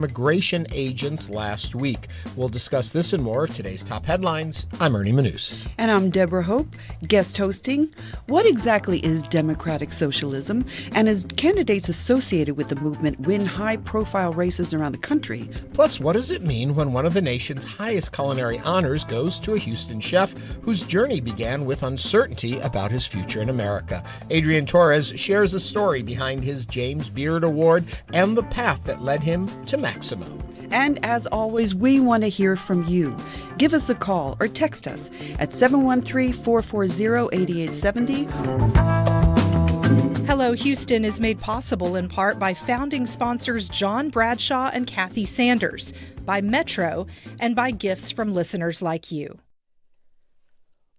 immigration agents last week. We'll discuss this and more of today's top headlines. I'm Ernie Manouse. And I'm Deborah Hope, guest hosting. What exactly is Democratic Socialism? And as candidates associated with the movement win high-profile races around the country? Plus, what does it mean when one of the nation's highest culinary honors goes to a Houston chef whose journey began with uncertainty about his future in America? Adrian Torres shares a story behind his James Beard Award and the path that led him to Maximo. And as always, we want to hear from you. Give us a call or text us at 713-440-8870. Hello, Houston is made possible in part by founding sponsors John Bradshaw and Kathy Sanders, by Metro, and by gifts from listeners like you.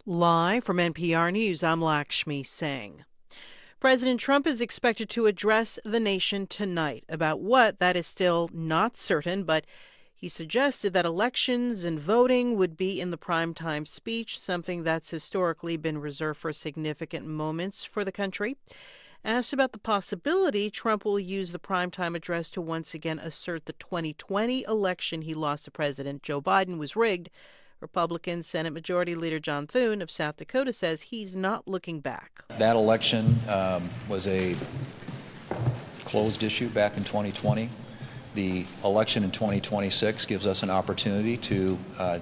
Live from NPR News, I'm Lakshmi Singh. President Trump is expected to address the nation tonight about what, that is still not certain, but he suggested that elections and voting would be in the primetime speech, something that's historically been reserved for significant moments for the country. Asked about the possibility Trump will use the primetime address to once again assert the 2020 election he lost to President Joe Biden was rigged, Republican Senate Majority Leader John Thune of South Dakota says he's not looking back. That election was a closed issue back in 2020. The election in 2026 gives us an opportunity to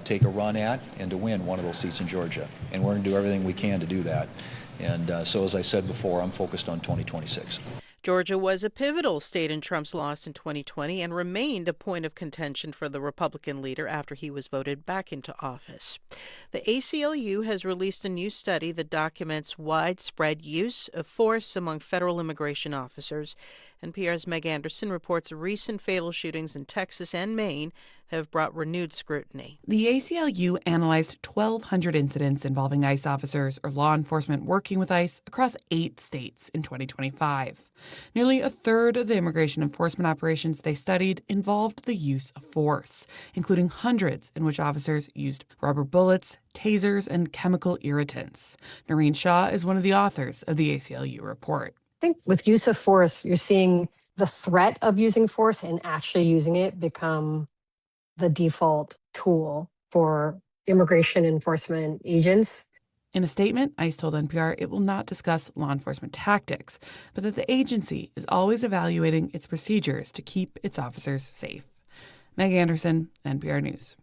take a run at and to win one of those seats in Georgia. And we're going to do everything we can to do that. And so, as I said before, I'm focused on 2026. Georgia was a pivotal state in Trump's loss in 2020 and remained a point of contention for the Republican leader after he was voted back into office. The ACLU has released a new study that documents widespread use of force among federal immigration officers. NPR's Meg Anderson reports recent fatal shootings in Texas and Maine have brought renewed scrutiny. The ACLU analyzed 1,200 incidents involving ICE officers or law enforcement working with ICE across 8 states in 2025. Nearly a third of the immigration enforcement operations they studied involved the use of force, including hundreds in which officers used rubber bullets, tasers, and chemical irritants. Noreen Shaw is one of the authors of the ACLU report. I think with use of force, you're seeing the threat of using force and actually using it become the default tool for immigration enforcement agents. In a statement, ICE told NPR it will not discuss law enforcement tactics, but that the agency is always evaluating its procedures to keep its officers safe. Meg Anderson, NPR News.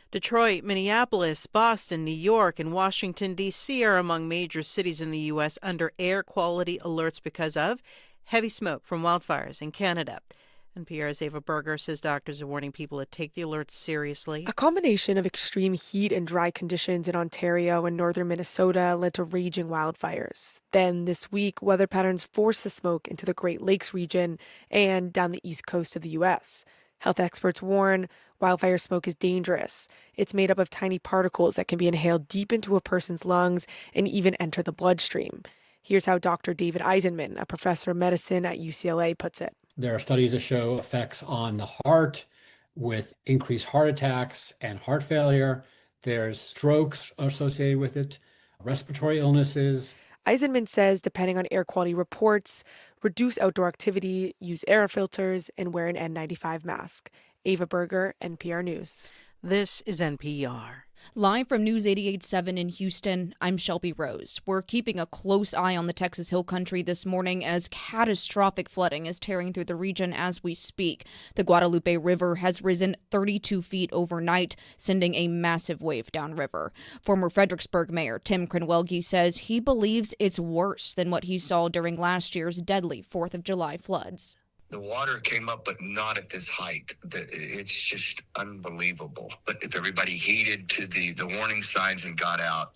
Detroit, Minneapolis, Boston, New York, and Washington, D.C. are among major cities in the U.S. under air quality alerts because of heavy smoke from wildfires in Canada. NPR's Ava Berger says doctors are warning people to take the alerts seriously. A combination of extreme heat and dry conditions in Ontario and northern Minnesota led to raging wildfires. Then this week, weather patterns forced the smoke into the Great Lakes region and down the east coast of the U.S. Health experts warn wildfire smoke is dangerous. It's made up of tiny particles that can be inhaled deep into a person's lungs and even enter the bloodstream. Here's how Dr. David Eisenman, a professor of medicine at UCLA, puts it. There are studies that show effects on the heart with increased heart attacks and heart failure. There's strokes associated with it, respiratory illnesses. Eisenman says, depending on air quality reports, reduce outdoor activity, use air filters, and wear an N95 mask. Ava Berger, NPR News. This is NPR. Live from News 88.7 in Houston, I'm Shelby Rose. We're keeping a close eye on the Texas Hill Country this morning as catastrophic flooding is tearing through the region as we speak. The Guadalupe River has risen 32 feet overnight, sending a massive wave downriver. Former Fredericksburg Mayor Tim Krenwelge says he believes it's worse than what he saw during last year's deadly 4th of July floods. The water came up, but not at this height. It's just unbelievable. But if everybody heeded to the warning signs and got out,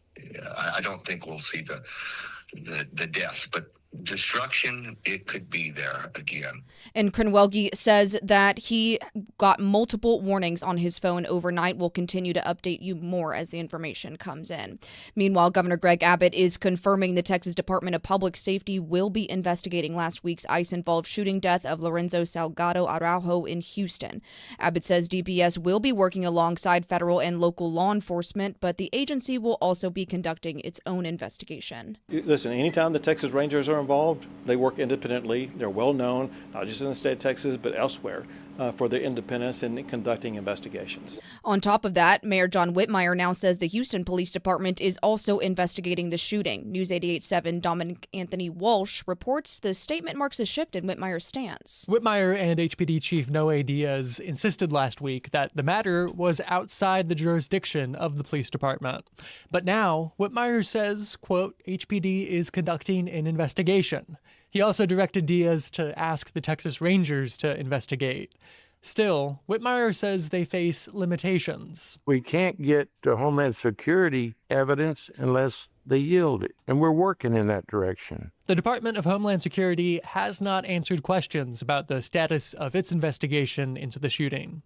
I don't think we'll see the deaths. But destruction, it could be there again. And Krenwelge says that he got multiple warnings on his phone overnight. We'll continue to update you more as the information comes in. Meanwhile, Governor Greg Abbott is confirming the Texas Department of Public Safety will be investigating last week's ICE-involved shooting death of Lorenzo Salgado Araujo in Houston. Abbott says DPS will be working alongside federal and local law enforcement, but the agency will also be conducting its own investigation. Listen, anytime the Texas Rangers are are involved, they work independently. They're well known, not just in the state of Texas, but elsewhere, for their independence in conducting investigations. On top of that, Mayor John Whitmire now says the Houston Police Department is also investigating the shooting. News 88.7 Dominic Anthony Walsh reports the statement marks a shift in Whitmire's stance. Whitmire and HPD Chief Noe Diaz insisted last week that the matter was outside the jurisdiction of the police department. But now, Whitmire says, quote, HPD is conducting an investigation. He also directed Diaz to ask the Texas Rangers to investigate. Still, Whitmire says they face limitations. We can't get to Homeland Security evidence unless they yield it, and we're working in that direction. The Department of Homeland Security has not answered questions about the status of its investigation into the shooting.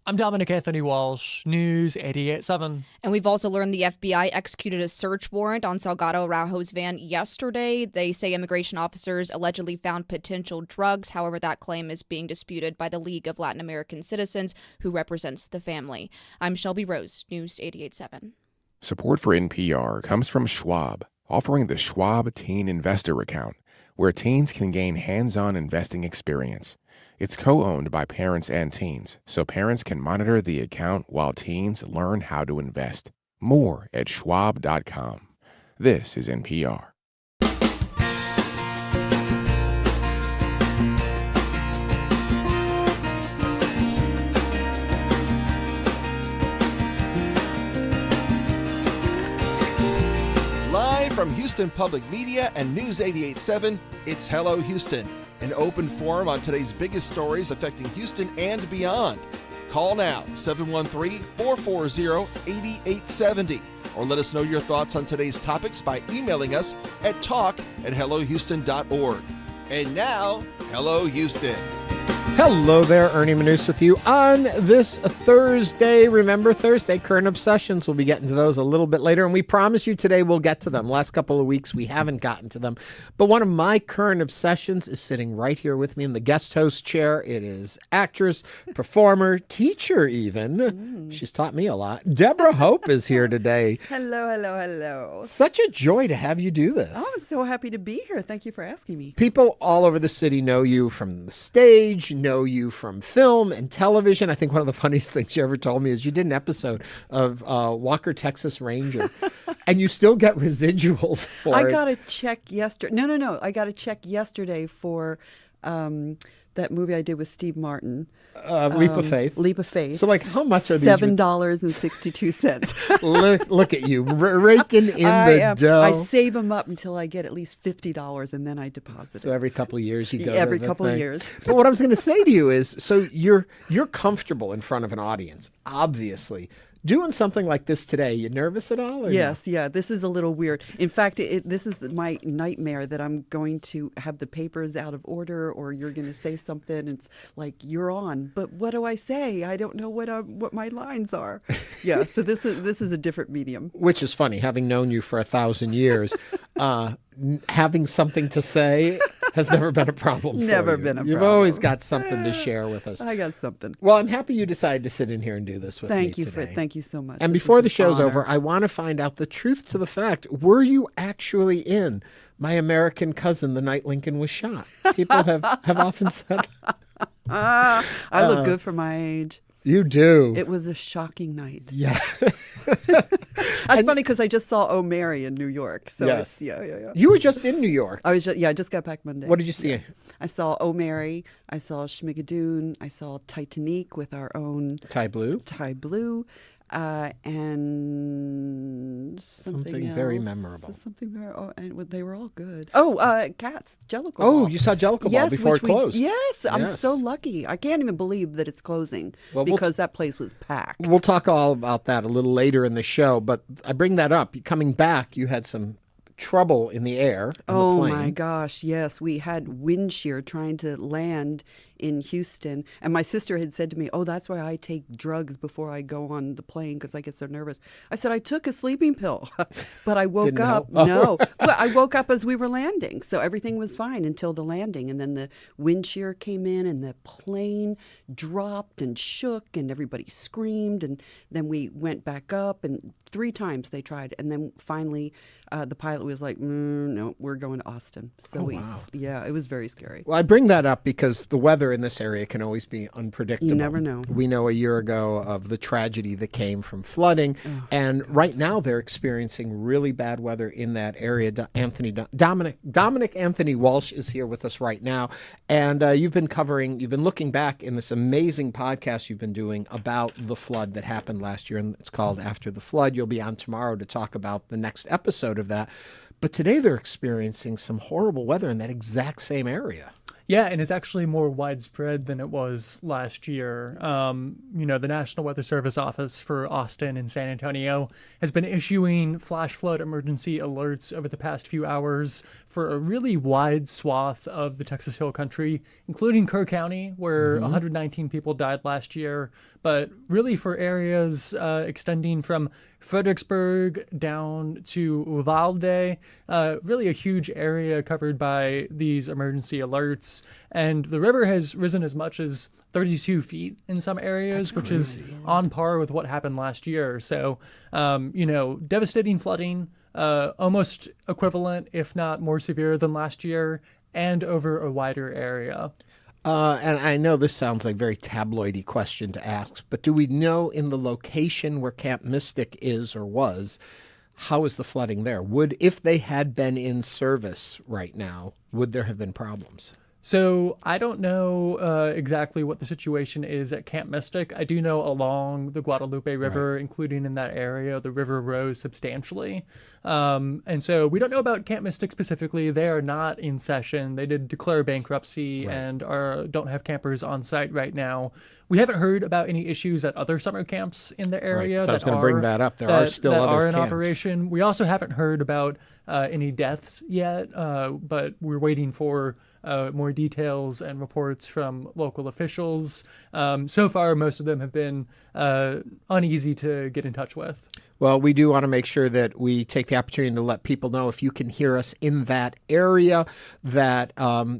I'm Dominic Anthony Walsh, News 88.7. And we've also learned the FBI executed a search warrant on Salgado Araujo's van yesterday. They say immigration officers allegedly found potential drugs. However, that claim is being disputed by the League of Latin American Citizens, who represents the family. I'm Shelby Rose, News 88.7. Support for NPR comes from Schwab, offering the Schwab Teen Investor Account, where teens can gain hands-on investing experience. It's co-owned by parents and teens, so parents can monitor the account while teens learn how to invest. More at schwab.com. This is NPR. Live from Houston Public Media and News 88.7, it's Hello Houston, an open forum on today's biggest stories affecting Houston and beyond. Call now, 713-440-8870, or let us know your thoughts on today's topics by emailing us at talk@hellohouston.org. And now, Hello Houston. Hello there, Ernie Manouse with you on this Thursday. Remember, Thursday, current obsessions. We'll be getting to those a little bit later, and we promise you today we'll get to them. Last couple of weeks, we haven't gotten to them. But one of my current obsessions is sitting right here with me in the guest host chair. It is actress, performer, teacher even. She's taught me a lot. Deborah Hope is here today. Hello, hello, hello. Such a joy to have you do this. Oh, I'm so happy to be here. Thank you for asking me. People all over the city know you from the stage, know you from film and television. I think one of the funniest things you ever told me is you did an episode of Walker, Texas Ranger, and you still get residuals for it. I got a check yesterday. No. I got a check yesterday for that movie I did with Steve Martin. Leap of Faith. Leap of Faith. So, like, how much are these? $7.62. Look at you, raking in the dough. I save them up until I get at least $50, and then I deposit it. So every couple of years you go. Every couple of years. But what I was going to say to you is, so you're comfortable in front of an audience, obviously. Doing something like this today, you nervous at all? Yes, yeah. This is a little weird. In fact, this is my nightmare that I'm going to have the papers out of order, or you're going to say something. It's like, you're on, but what do I say? I don't know what my lines are. Yeah. So this is a different medium. Which is funny, having known you for 1,000 years. Having something to say has never been a problem for Never you. been a problem. You've always got something to share with us. I got something. Well, I'm happy you decided to sit in here and do this with me today. Thank you so much. And before the show's over, I want to find out the truth to the fact. Were you actually in My American Cousin the night Lincoln was shot? People have often said. I look good for my age. You do. It was a shocking night. Yeah. That's funny because I just saw Oh Mary in New York. So yes. Yeah. You were just in New York. I just got back Monday. What did you see? Yeah. I saw Oh Mary. I saw Schmigadoon. I saw Titanic with our own Ty Blue. And something very memorable. And they were all good. Cats, Jellicle Ball. Ball. You saw Jellicle Ball before it closed. Yes, I'm so lucky. I can't even believe that it's closing because that place was packed. We'll talk all about that a little later in the show, but I bring that up. Coming back, you had some trouble in the air. Oh my gosh, yes. We had wind shear trying to land in Houston. And my sister had said to me, oh, that's why I take drugs before I go on the plane because I get so nervous. I said, I took a sleeping pill, but I woke up. No, well, I woke up as we were landing. So everything was fine until the landing. And then the wind shear came in and the plane dropped and shook and everybody screamed. And then we went back up and 3 times they tried. And then finally the pilot was like, no, we're going to Austin. So yeah, it was very scary. Well, I bring that up because the weather in this area can always be unpredictable. You never know. We know a year ago of the tragedy that came from flooding, and right now they're experiencing really bad weather in that area. Dominic Anthony Walsh is here with us right now, and you've been looking back in this amazing podcast you've been doing about the flood that happened last year, and it's called After the Flood. You'll be on tomorrow to talk about the next episode of that. But today they're experiencing some horrible weather in that exact same area. Yeah, and it's actually more widespread than it was last year. The National Weather Service office for Austin and San Antonio has been issuing flash flood emergency alerts over the past few hours for a really wide swath of the Texas Hill Country, including Kerr County, where 119 people died last year, but really for areas extending from Fredericksburg down to Uvalde, really a huge area covered by these emergency alerts. And the river has risen as much as 32 feet in some areas, which is on par with what happened last year. So, devastating flooding, almost equivalent, if not more severe than last year, and over a wider area. And I know this sounds like a very tabloidy question to ask, but do we know in the location where Camp Mystic is or was, how is the flooding there? If they had been in service right now, would there have been problems? So I don't know exactly what the situation is at Camp Mystic. I do know along the Guadalupe River, including in that area, the river rose substantially. And so we don't know about Camp Mystic specifically. They are not in session. They did declare bankruptcy and don't have campers on site right now. We haven't heard about any issues at other summer camps in the area. So I was going to bring that up. There are still other camps in operation. We also haven't heard about any deaths yet, but we're waiting for more details and reports from local officials. So far, most of them have been uneasy to get in touch with. Well, we do want to make sure that we take the opportunity to let people know if you can hear us in that area that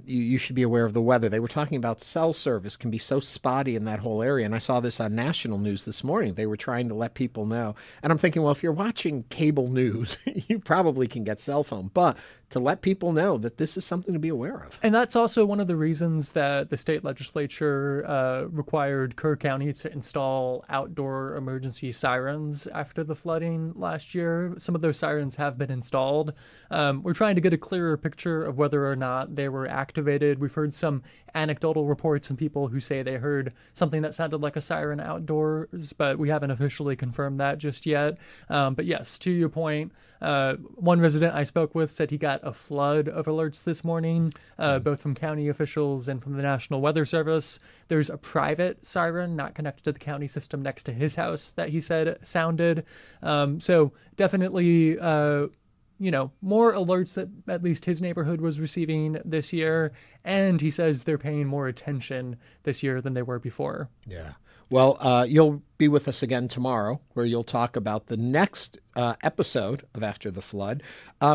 you should be aware of the weather. They were talking about cell service can be so spotty in that whole area. And I saw this on national news this morning. They were trying to let people know. And I'm thinking, well, if you're watching cable news, you probably can get cell phone. But to let people know that this is something to be aware of. And that's also one of the reasons that the state legislature required Kerr County to install outdoor emergency sirens after the flooding last year. Some of those sirens have been installed. We're trying to get a clearer picture of whether or not they were activated. We've heard some anecdotal reports from people who say they heard something that sounded like a siren outdoors, but we haven't officially confirmed that just yet. But yes, to your point, one resident I spoke with said he got a flood of alerts this morning, both from county officials and from the National Weather Service. There's a private siren not connected to the county system next to his house that he said sounded. So definitely, more alerts that at least his neighborhood was receiving this year. And he says they're paying more attention this year than they were before. Yeah. Well, you'll be with us again tomorrow, where you'll talk about the next episode of After the Flood.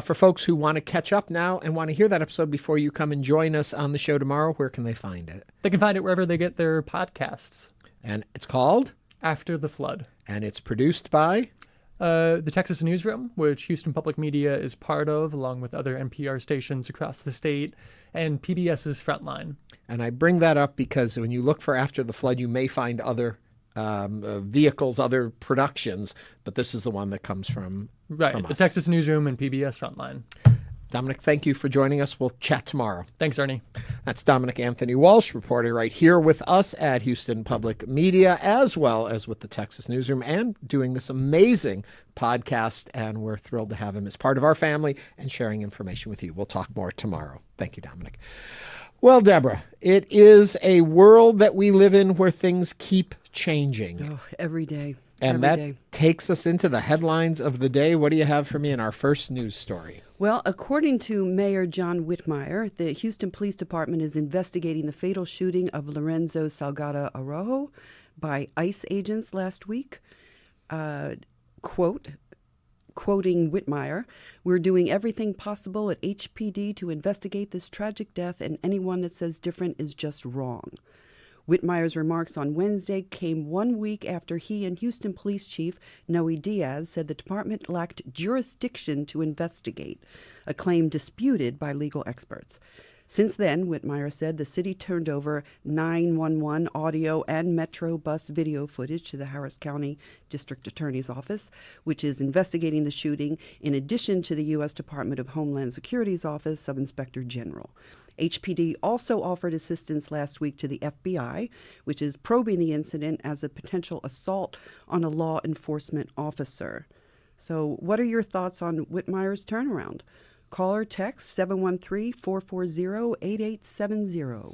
For folks who want to catch up now and want to hear that episode before you come and join us on the show tomorrow, where can they find it? They can find it wherever they get their podcasts. And it's called? After the Flood. And it's produced by? The Texas Newsroom, which Houston Public Media is part of, along with other NPR stations across the state, and PBS's Frontline. And I bring that up because when you look for After the Flood, you may find other vehicles, other productions, but this is the one that comes from the us. Texas Newsroom and PBS Frontline. Dominic, thank you for joining us. We'll chat tomorrow. Thanks, Ernie. That's Dominic Anthony Walsh, reporter right here with us at Houston Public Media, as well as with the Texas Newsroom, and doing this amazing podcast. And we're thrilled to have him as part of our family and sharing information with you. We'll talk more tomorrow. Thank you, Dominic. Well, Deborah, it is a world that we live in where things keep changing. Oh, every day. And every day. takes us into the headlines of the day. What do you have for me in our first news story? Well, according to Mayor John Whitmire, the Houston Police Department is investigating the fatal shooting of Lorenzo Salgado Araujo by ICE agents last week. Quoting Whitmire, "We're doing everything possible at HPD to investigate this tragic death, and anyone that says different is just wrong." Whitmire's remarks on Wednesday came 1 week after he and Houston Police Chief Noe Diaz said the department lacked jurisdiction to investigate, a claim disputed by legal experts. Since then, Whitmire said, the city turned over 911 audio and Metro bus video footage to the Harris County District Attorney's Office, which is investigating the shooting, in addition to the U.S. Department of Homeland Security's Office of Inspector General. HPD also offered assistance last week to the FBI, which is probing the incident as a potential assault on a law enforcement officer. So what are your thoughts on Whitmire's turnaround? Call or text 713-440-8870.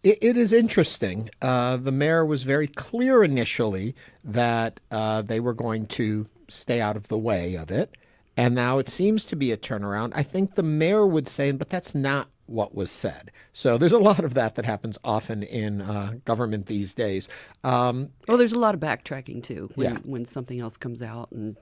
It is interesting. The mayor was very clear initially that they were going to stay out of the way of it. And now it seems to be a turnaround. I think the mayor would say, but that's not what was said. So there's a lot of that happens often in government these days. Well, there's a lot of backtracking, too, when something else comes out, and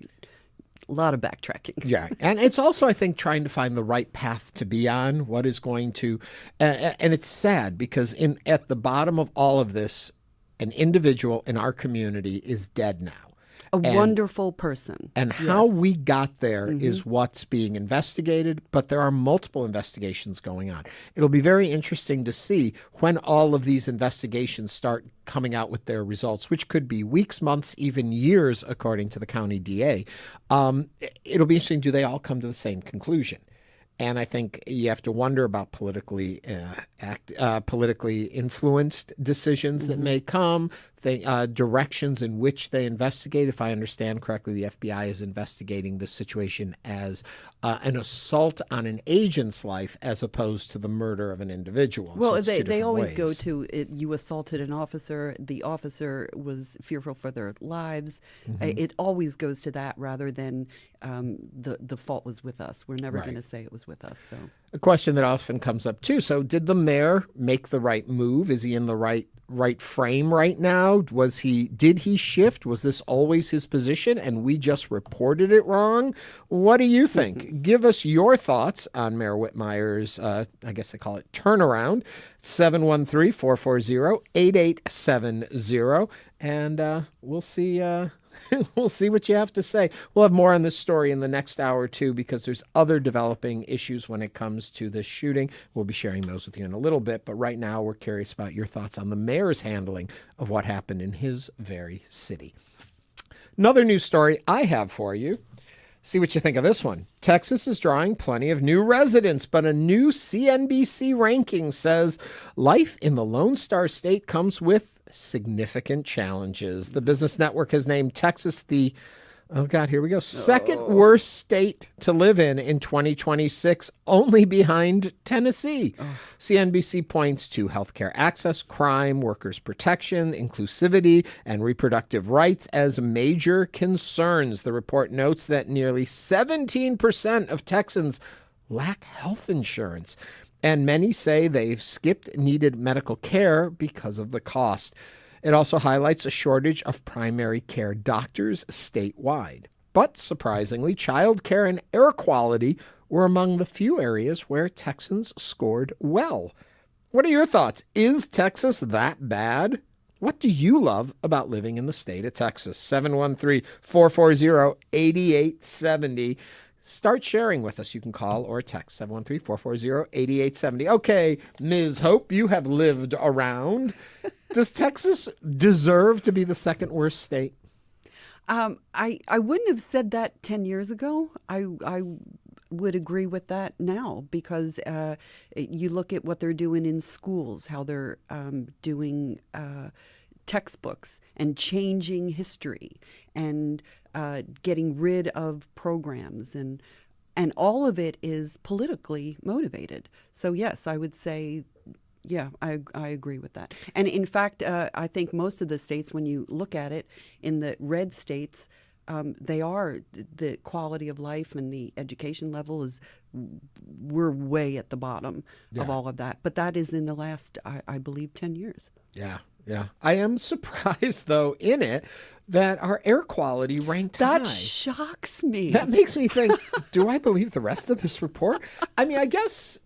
a lot of backtracking. Yeah. And it's also, I think, trying to find the right path to be on, what is going to, and it's sad because at the bottom of all of this, an individual in our community is dead now. A wonderful person. And how we got there is what's being investigated, but there are multiple investigations going on. It'll be very interesting to see when all of these investigations start coming out with their results, which could be weeks, months, even years, according to the county DA. It'll be interesting, do they all come to the same conclusion? And I think you have to wonder about politically influenced decisions that may come, directions in which they investigate. If I understand correctly, the FBI is investigating this situation as an assault on an agent's life as opposed to the murder of an individual. Well, so they always go to it, you assaulted an officer, the officer was fearful for their lives. It always goes to that rather than the fault was with us. We're never going to say it was with us. So a question that often comes up too. So did the mayor make the right move? Is he in the right frame right now? Did he shift? Was this always his position and we just reported it wrong? What do you think? Give us your thoughts on Mayor Whitmire's, I guess they call it turnaround, 713-440-8870. And we'll see. We'll see what you have to say. We'll have more on this story in the next hour or two because there's other developing issues when it comes to this shooting. We'll be sharing those with you in a little bit. But right now, we're curious about your thoughts on the mayor's handling of what happened in his very city. Another news story I have for you. See what you think of this one. Texas is drawing plenty of new residents, but a new CNBC ranking says life in the Lone Star State comes with significant challenges. The Business Network has named Texas the, second worst state to live in 2026, only behind Tennessee. CNBC points to healthcare access, crime, workers' protection, inclusivity, and reproductive rights as major concerns. The report notes that nearly 17% of Texans lack health insurance, and many say they've skipped needed medical care because of the cost. It also highlights a shortage of primary care doctors statewide. But surprisingly, child care and air quality were among the few areas where Texans scored well. What are your thoughts? Is Texas that bad? What do you love about living in the state of Texas? 713-440-8870. Start sharing with us. You can call or text 713-440-8870. Okay, Ms. Hope, you have lived around. Does Texas deserve to be the second worst state? I wouldn't have said that 10 years ago. I would agree with that now because you look at what they're doing in schools, how they're doing textbooks and changing history and getting rid of programs and all of it is politically motivated. So yes, I would say, yeah, I agree with that. And in fact, I think most of the states, when you look at it, in the red states, the quality of life and the education level we're way at the bottom of all of that. But that is in the last, I believe, 10 years. Yeah. Yeah. I am surprised, though, in it that our air quality ranked high. That shocks me. That makes me think, do I believe the rest of this report? I mean, I guess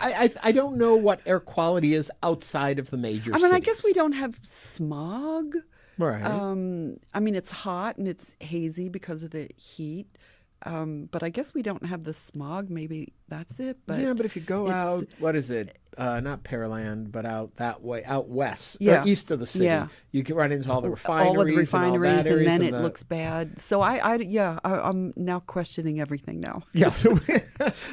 I don't know what air quality is outside of the major cities. I guess we don't have smog. Right. I mean, it's hot and it's hazy because of the heat. But I guess we don't have the smog. Maybe that's it. But yeah, but if you go out, what is it? Not Pearland, but out that way, out west, yeah, or east of the city. Yeah. You can run into all the refineries, and then it looks bad. So I'm now questioning everything now. Yeah,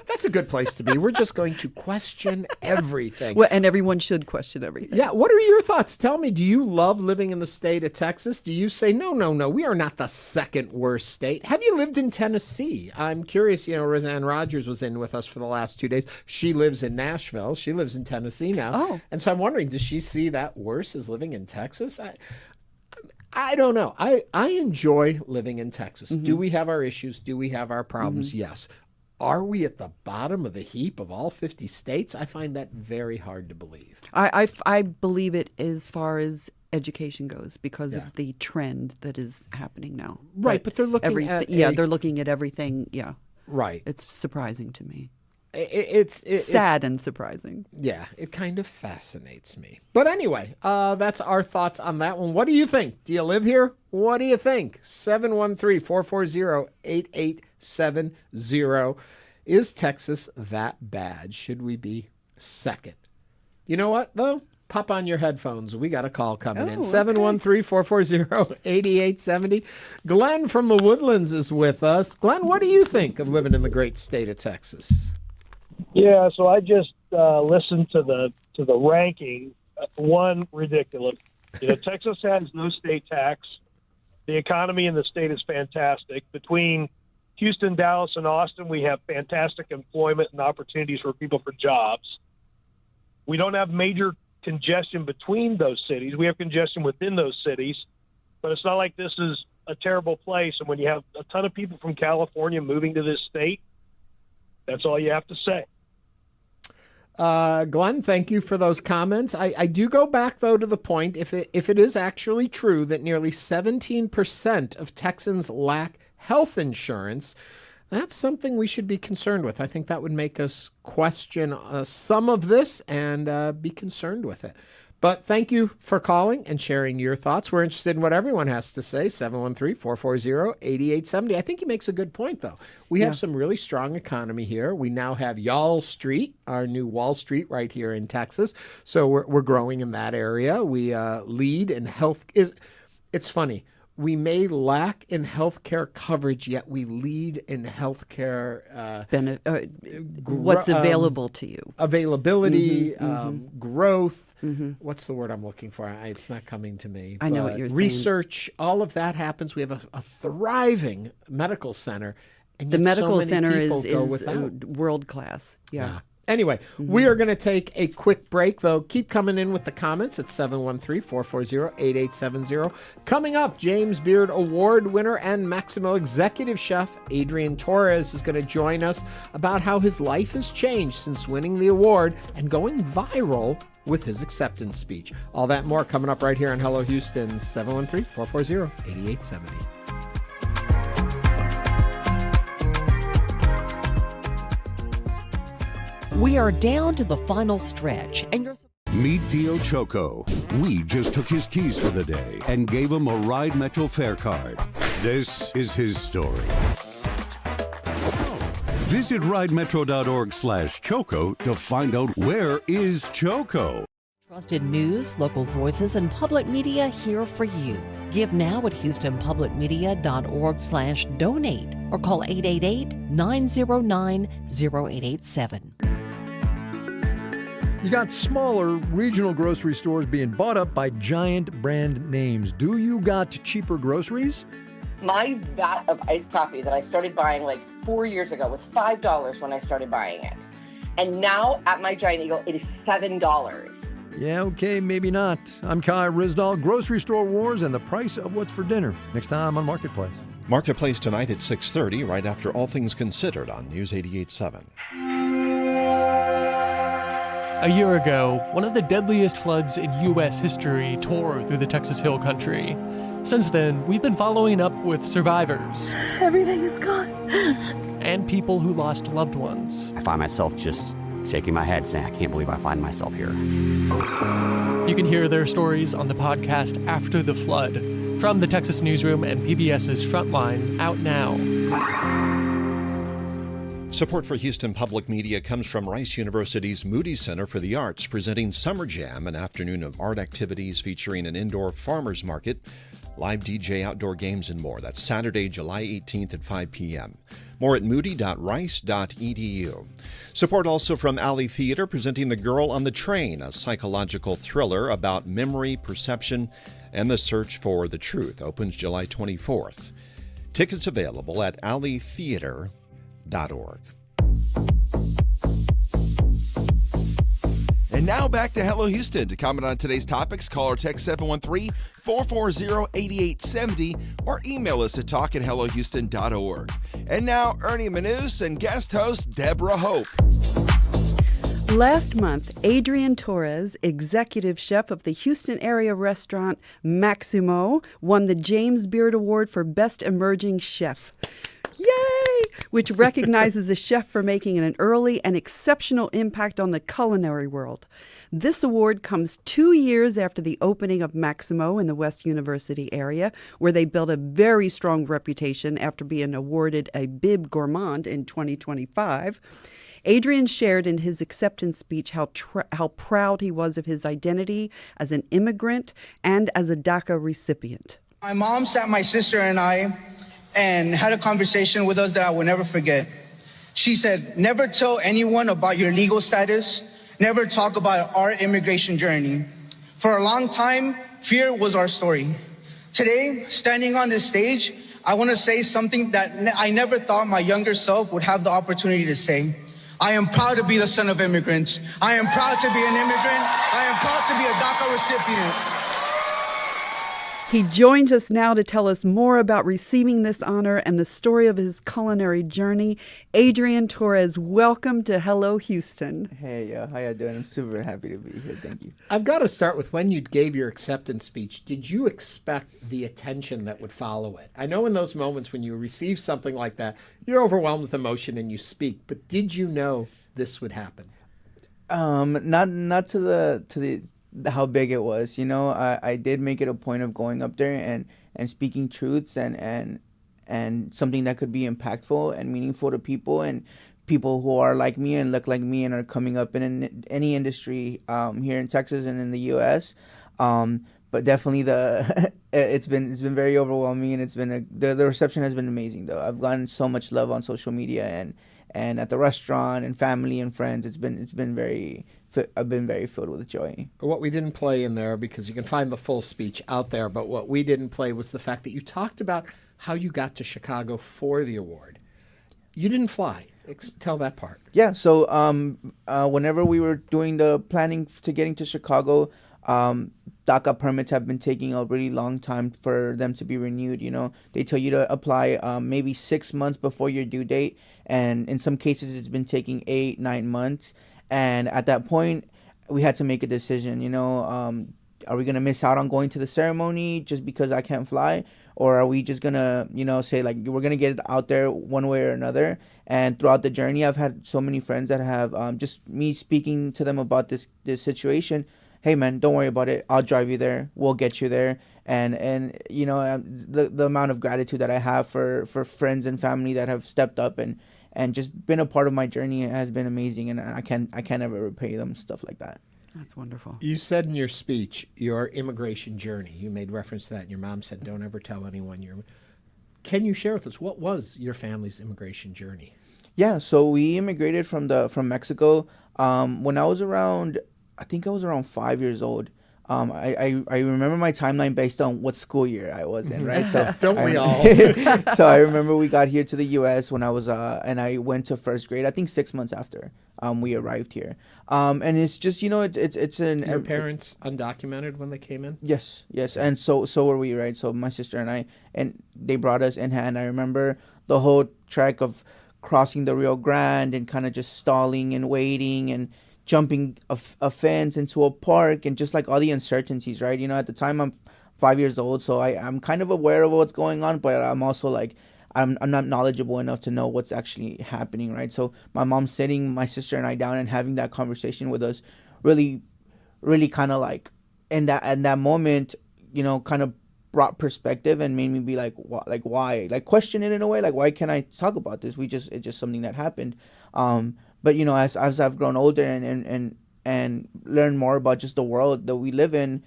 that's a good place to be. We're just going to question everything. Well, and everyone should question everything. Yeah. What are your thoughts? Tell me, do you love living in the state of Texas? Do you say, no, we are not the second worst state? Have you lived in Tennessee? I'm curious. Roseanne Rogers was in with us for the last 2 days. She lives in Nashville. She lives in Tennessee now. Oh. And so I'm wondering, does she see that worse as living in Texas? I don't know. I enjoy living in Texas. Mm-hmm. Do we have our issues? Do we have our problems? Mm-hmm. Yes. Are we at the bottom of the heap of all 50 states? I find that very hard to believe. I believe it as far as education goes because of the trend that is happening now. Right, but they're looking at they're looking at everything. Yeah. Right. It's surprising to me. It's sad and surprising. Yeah, it kind of fascinates me. But anyway, that's our thoughts on that one. What do you think? Do you live here? What do you think? 713-440-8870. Is Texas that bad? Should we be second? You know what, though? Pop on your headphones. We got a call coming in. 713-440-8870. Glenn from the Woodlands is with us. Glenn, what do you think of living in the great state of Texas? Yeah, so I just listened to the ranking. One, ridiculous. Texas has no state tax. The economy in the state is fantastic. Between Houston, Dallas, and Austin, we have fantastic employment and opportunities for people for jobs. We don't have major congestion between those cities. We have congestion within those cities, but it's not like this is a terrible place. And when you have a ton of people from California moving to this state, that's all you have to say. Glenn, thank you for those comments. I do go back, though, to the point, if it is actually true that nearly 17% of Texans lack health insurance, that's something we should be concerned with. I think that would make us question some of this and be concerned with it. But thank you for calling and sharing your thoughts. We're interested in what everyone has to say. 713-440-8870. I think he makes a good point, though. We have some really strong economy here. We now have Y'all Street, our new Wall Street right here in Texas. So we're growing in that area. We lead in health. It's funny. We may lack in healthcare coverage, yet we lead in healthcare what's available to you. Availability, growth. Mm-hmm. What's the word I'm looking for? It's not coming to me. I know what you're saying. Research, all of that happens. We have a thriving medical center. And the medical so center is world class. Yeah. Anyway, we are going to take a quick break, though. Keep coming in with the comments at 713-440-8870. Coming up, James Beard Award winner and Maximo executive chef Adrian Torres is going to join us about how his life has changed since winning the award and going viral with his acceptance speech. All that more coming up right here on Hello Houston, 713-440-8870. We are down to the final stretch, and you're... Meet Dio Choco. We just took his keys for the day and gave him a Ride Metro fare card. This is his story. Visit ridemetro.org/Choco to find out where is Choco. Trusted news, local voices, and public media here for you. Give now at HoustonPublicMedia.org/donate or call 888-909-0887. You got smaller regional grocery stores being bought up by giant brand names. Do you got cheaper groceries? My vat of iced coffee that I started buying like 4 years ago was $5 when I started buying it. And now at my Giant Eagle, it is $7. Yeah, okay, maybe not. I'm Kai Rizdal, Grocery Store Wars and the price of what's for dinner. Next time on Marketplace. Marketplace tonight at 6:30, right after All Things Considered on News 88.7. A year ago, one of the deadliest floods in U.S. history tore through the Texas Hill Country. Since then, we've been following up with survivors. Everything is gone. And people who lost loved ones. I find myself just shaking my head saying, I can't believe I find myself here. You can hear their stories on the podcast After the Flood, from the Texas Newsroom and PBS's Frontline, out now. Support for Houston Public Media comes from Rice University's Moody Center for the Arts, presenting Summer Jam, an afternoon of art activities featuring an indoor farmers market, live DJ, outdoor games, and more. That's Saturday, July 18th at 5 p.m. More at moody.rice.edu. Support also from Alley Theater, presenting The Girl on the Train, a psychological thriller about memory, perception, and the search for the truth. Opens July 24th. Tickets available at alleytheater.org. And now back to Hello Houston. To comment on today's topics, call or text 713-440-8870 or email us at talk@hellohouston.org. And now, Ernie Manouse and guest host Deborah Hope. Last month, Adrian Torres, executive chef of the Houston area restaurant Maximo, won the James Beard Award for Best Emerging Chef. Yay! Which recognizes a chef for making an early and exceptional impact on the culinary world. This award comes 2 years after the opening of Maximo in the West University area, where they built a very strong reputation after being awarded a Bib Gourmand in 2025. Adrian shared in his acceptance speech how proud he was of his identity as an immigrant and as a DACA recipient. My mom sat my sister and I and had a conversation with us that I will never forget. She said, never tell anyone about your legal status, never talk about our immigration journey. For a long time, fear was our story. Today, standing on this stage, I want to say something that I never thought my younger self would have the opportunity to say. I am proud to be the son of immigrants. I am proud to be an immigrant. I am proud to be a DACA recipient. He joins us now to tell us more about receiving this honor and the story of his culinary journey. Adrian Torres, welcome to Hello Houston. Hey, how you doing? I'm super happy to be here. Thank you. I've got to start with when you gave your acceptance speech. Did you expect the attention that would follow it? I know in those moments when you receive something like that, you're overwhelmed with emotion and you speak. But did you know this would happen? Not to the how big it was. You know, I did make it a point of going up there and speaking truths and something that could be impactful and meaningful to people and people who are like me and look like me and are coming up in any industry here in Texas and in the U.S. But definitely it's been very overwhelming, and it's been the reception has been amazing though. I've gotten so much love on social media and at the restaurant and family and friends. I've been very filled with joy. What we didn't play in there, because you can find the full speech out there, but what we didn't play was the fact that you talked about how you got to Chicago for the award. You didn't fly. Tell that part. Yeah, so whenever we were doing the planning to getting to Chicago, DACA permits have been taking a really long time for them to be renewed. You know, they tell you to apply maybe 6 months before your due date, and in some cases it's been taking 8-9 months. And at that point, we had to make a decision. You know, are we gonna miss out on going to the ceremony just because I can't fly, or are we just gonna, you know, say like we're gonna get it out there one way or another? And throughout the journey, I've had so many friends that have just me speaking to them about this situation. Hey man, don't worry about it. I'll drive you there. We'll get you there. And you know, the amount of gratitude that I have for friends and family that have stepped up and just been a part of my journey has been amazing. And I can't ever repay them, stuff like that. That's wonderful. You said in your speech your immigration journey. You made reference to that, and your mom said, "Don't ever tell anyone you're." Can you share with us what was your family's immigration journey? Yeah, so we immigrated from Mexico when I was around. I think I was around 5 years old. I remember my timeline based on what school year I was in, right? So Don't we all? So I remember we got here to the U.S. when I was and I went to first grade. I think 6 months after we arrived here. And it's just it's an Your parents undocumented when they came in? Yes, and so were we, right? So my sister and I, and they brought us in hand. I remember the whole trek of crossing the Rio Grande and kind of just stalling and waiting and jumping a fence into a park and just like all the uncertainties, right? At the time I'm 5 years old, so I'm kind of aware of what's going on, but I'm also like I'm not knowledgeable enough to know what's actually happening, right? So my mom sitting my sister and I down and having that conversation with us really, really kind of like in that moment, kind of brought perspective and made me be like, why? Like question it in a way, like why can't I talk about this? It's just something that happened. But as I've grown older and learned more about just the world that we live in,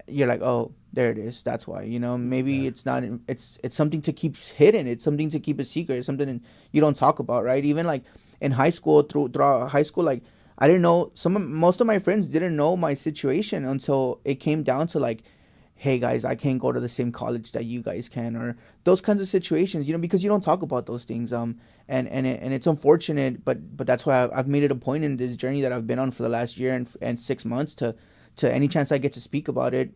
you're like, oh, there it is. That's why. Maybe it's not. It's something to keep hidden. It's something to keep a secret. It's something you don't talk about, right? Even like in high school, throughout high school, like I didn't know. Most of my friends didn't know my situation until it came down to like, hey guys, I can't go to the same college that you guys can, or those kinds of situations, because you don't talk about those things. And it's unfortunate, but that's why I've made it a point in this journey that I've been on for the last year and 6 months to any chance I get to speak about it,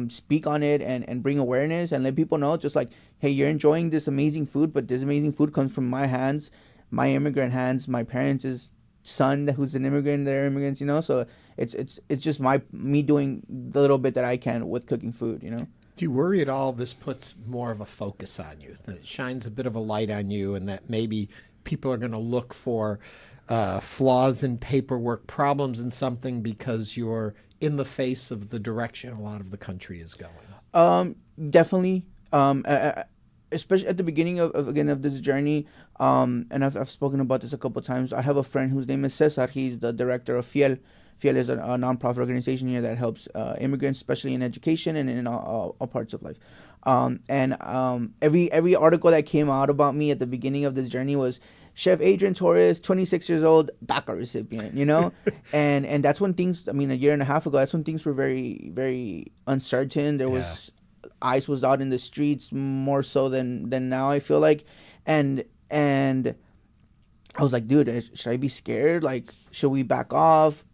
speak on it and bring awareness and let people know, just like, hey, you're enjoying this amazing food, but this amazing food comes from my hands, my immigrant hands, my parents' son who's an immigrant, they're immigrants, so it's just me doing the little bit that I can with cooking food. Do you worry at all this puts more of a focus on you, that it shines a bit of a light on you, and that maybe people are going to look for flaws in paperwork, problems in something because you're in the face of the direction a lot of the country is going? Definitely. Especially at the beginning of this journey, and I've spoken about this a couple of times. I have a friend whose name is Cesar. He's the director of Fiel. Fiel is a nonprofit organization here that helps immigrants, especially in education and in all parts of life. Every article that came out about me at the beginning of this journey was Chef Adrian Torres, 26 years old, DACA recipient, and that's when things, a year and a half ago, that's when things were very, very uncertain. There was ICE was out in the streets more so than now, I feel like, and I was like, dude, should I be scared? Like, should we back off?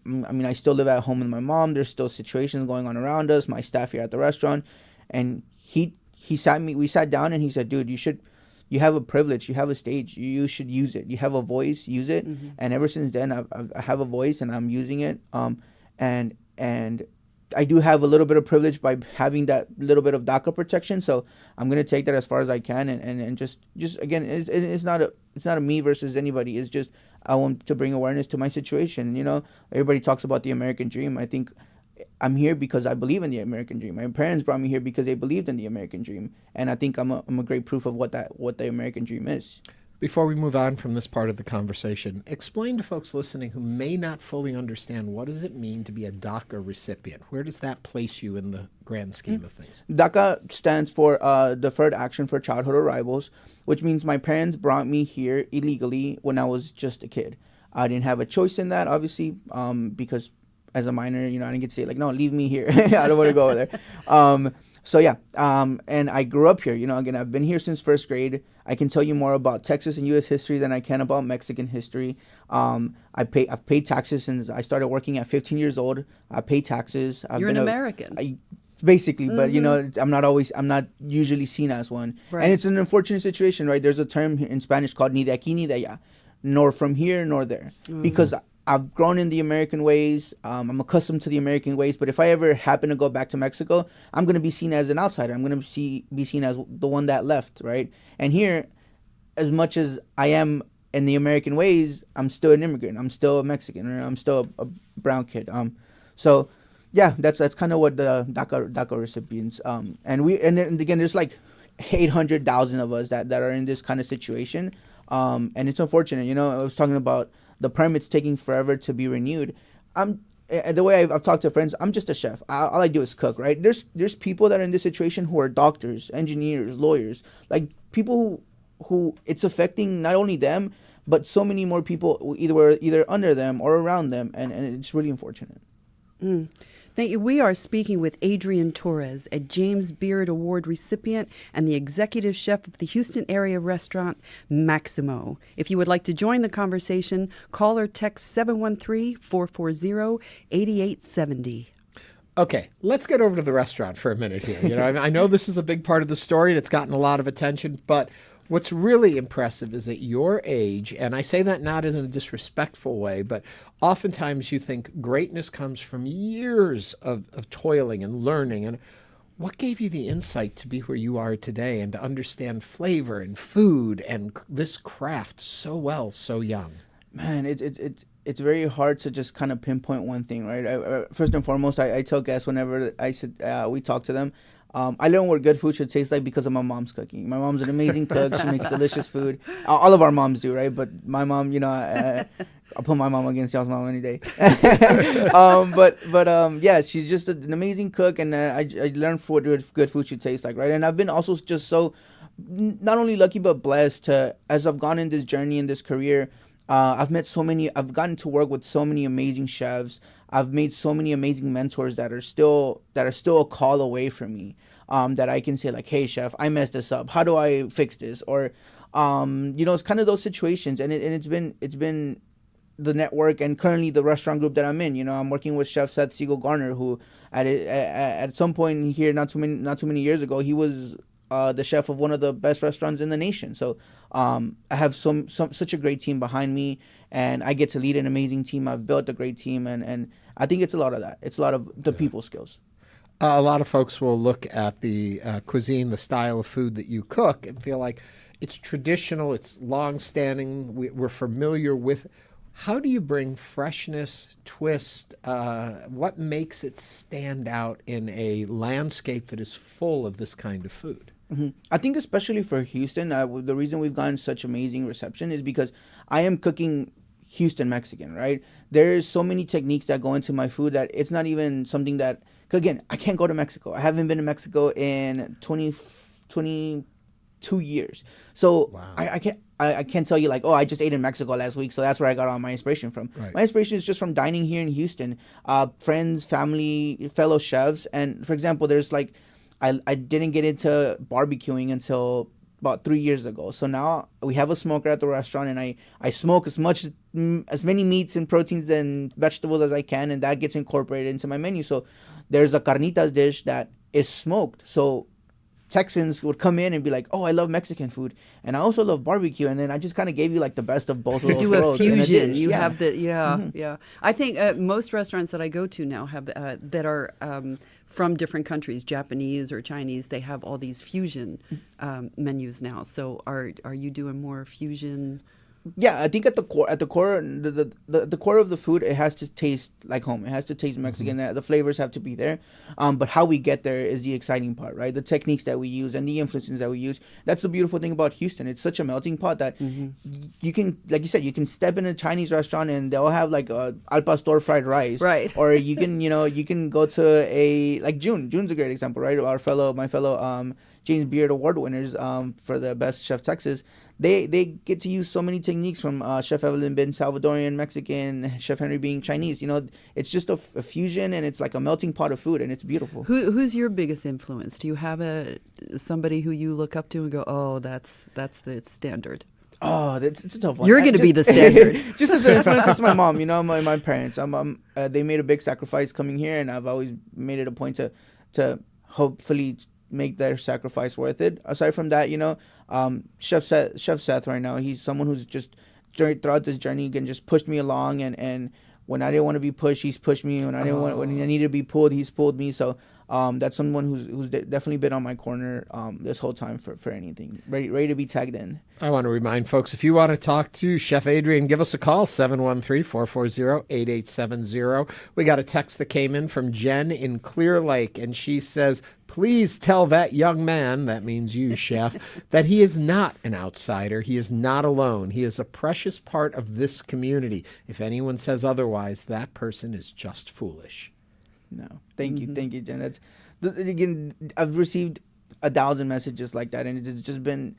I still live at home with my mom. There's still situations going on around us, my staff here at the restaurant, and we sat down and he said, dude, you have a privilege, you have a stage, you should use it. You have a voice, use it. Mm-hmm. And ever since then, I have a voice and I'm using it. And I do have a little bit of privilege by having that little bit of DACA protection. So I'm gonna take that as far as I can, and just again, it's not a me versus anybody. It's just I want to bring awareness to my situation. Everybody talks about the American dream. I think I'm here because I believe in the American dream. My parents brought me here because they believed in the American dream, and I think I'm a great proof of what the American dream is. Before we move on from this part of the conversation, explain to folks listening who may not fully understand, what does it mean to be a DACA recipient? Where does that place you in the grand scheme of things? DACA stands for Deferred Action for Childhood Arrivals, which means my parents brought me here illegally when I was just a kid. I didn't have a choice in that, obviously, because as a minor, I didn't get to say, like, no, leave me here. I don't want to go over there. So yeah, and I grew up here. Again, I've been here since first grade. I can tell you more about Texas and U.S. history than I can about Mexican history. I've paid taxes since I started working at 15 years old. I pay taxes. You're an American. Basically, but I'm not usually seen as one. Right. And it's an unfortunate situation, right? There's a term in Spanish called ni de aquí ni de allá, nor from here nor there, because I've grown in the American ways. I'm accustomed to the American ways. But if I ever happen to go back to Mexico, I'm going to be seen as an outsider. I'm going to be seen as the one that left, right? And here, as much as I am in the American ways, I'm still an immigrant. I'm still a Mexican, or I'm still a brown kid. So, yeah, that's kind of what the DACA recipients. And again, there's like 800,000 of us that are in this kind of situation. And it's unfortunate. I was talking about the permits taking forever to be renewed. The way I've talked to friends, I'm just a chef. All I do is cook, right? There's people that are in this situation who are doctors, engineers, lawyers, like people who it's affecting not only them, but so many more people either under them or around them, and it's really unfortunate. Thank you. We are speaking with Adrian Torres, a James Beard Award recipient and the executive chef of the Houston area restaurant Maximo. If you would like to join the conversation, call or text 713-440-8870. Okay, let's get over to the restaurant for a minute here. You know, I know this is a big part of the story and it's gotten a lot of attention, but what's really impressive is at your age, and I say that not in a disrespectful way, but oftentimes you think greatness comes from years of toiling and learning. And what gave you the insight to be where you are today and to understand flavor and food and this craft so well, so young? Man, it's very hard to just kind of pinpoint one thing, right? First and foremost, I tell guests whenever we talk to them, I learned what good food should taste like because of my mom's cooking. My mom's an amazing cook. She makes delicious food. All of our moms do, right? But my mom, you know, I'll put my mom against y'all's mom any day. Yeah, she's just an amazing cook, and I learned what good food should taste like, right? And I've been also just so not only lucky but blessed to, as I've gone in this journey in this career. I've gotten to work with so many amazing chefs. I've made so many amazing mentors that are still a call away from me. That I can say like, hey chef, I messed this up. How do I fix this? Or, you know, it's kind of those situations. And it's been the network and currently the restaurant group that I'm in. You know, I'm working with Chef Seth Siegel Garner, who at some point here, not too many years ago, he was the chef of one of the best restaurants in the nation. So I have such a great team behind me, and I get to lead an amazing team. I've built a great team, and I think it's a lot of that. It's a lot of the people skills. A lot of folks will look at the cuisine, the style of food that you cook, and feel like it's traditional, it's long-standing, we're familiar with. How do you bring freshness, twist? What makes it stand out in a landscape that is full of this kind of food? Mm-hmm. I think especially for Houston, the reason we've gotten such amazing reception is because I am cooking Houston Mexican, right? There's so many techniques that go into my food that it's not even something that, again, I can't go to Mexico. I haven't been to Mexico in 22 years. So wow. I can't tell you like, oh, I just ate in Mexico last week, so that's where I got all my inspiration from. Right. My inspiration is just from dining here in Houston, friends, family, fellow chefs. And for example, there's like, I didn't get into barbecuing until about 3 years ago. So now we have a smoker at the restaurant, and I smoke as many meats and proteins and vegetables as I can, and that gets incorporated into my menu. So there's a carnitas dish that is smoked. So Texans would come in and be like, oh, I love Mexican food, and I also love barbecue, and then I just kind of gave you like the best of both of those worlds. You do a fusion. You have the, yeah. I think most restaurants that I go to now have that are from different countries, Japanese or Chinese, they have all these fusion menus now. So are you doing more fusion? Yeah, I think the core of the food, it has to taste like home. It has to taste Mexican. Mm-hmm. The flavors have to be there. But how we get there is the exciting part, right? The techniques that we use and the influences that we use. That's the beautiful thing about Houston. It's such a melting pot that you can, like you said, you can step in a Chinese restaurant and they'll have like a al pastor fried rice, right? Or you can go to a like June. June's a great example, right? My fellow James Beard Award winners for the best Chef Texas. They get to use so many techniques from Chef Evelyn being Salvadorian, Mexican, Chef Henry being Chinese. You know, it's just a fusion, and it's like a melting pot of food, and it's beautiful. Who's your biggest influence? Do you have somebody who you look up to and go, oh, that's the standard? Oh, it's a tough one. You're going to be the standard. Just as an influence, it's my mom. You know, my parents. They made a big sacrifice coming here, and I've always made it a point to hopefully make their sacrifice worth it. Aside from that, you know, Chef Seth right now, he's someone who's just throughout this journey again just pushed me along, and when I didn't want to be pushed, he's pushed me. When I needed to be pulled, he's pulled me. So that's someone who's definitely been on my corner this whole time for anything, ready to be tagged in. I want to remind folks, if you want to talk to Chef Adrian, give us a call, 713-440-8870. We got a text that came in from Jen in Clear Lake, and she says, please tell that young man, that means you, Chef, that he is not an outsider. He is not alone. He is a precious part of this community. If anyone says otherwise, that person is just foolish. No, thank you, Jen. That's again, I've received 1,000 messages like that, and it's just been.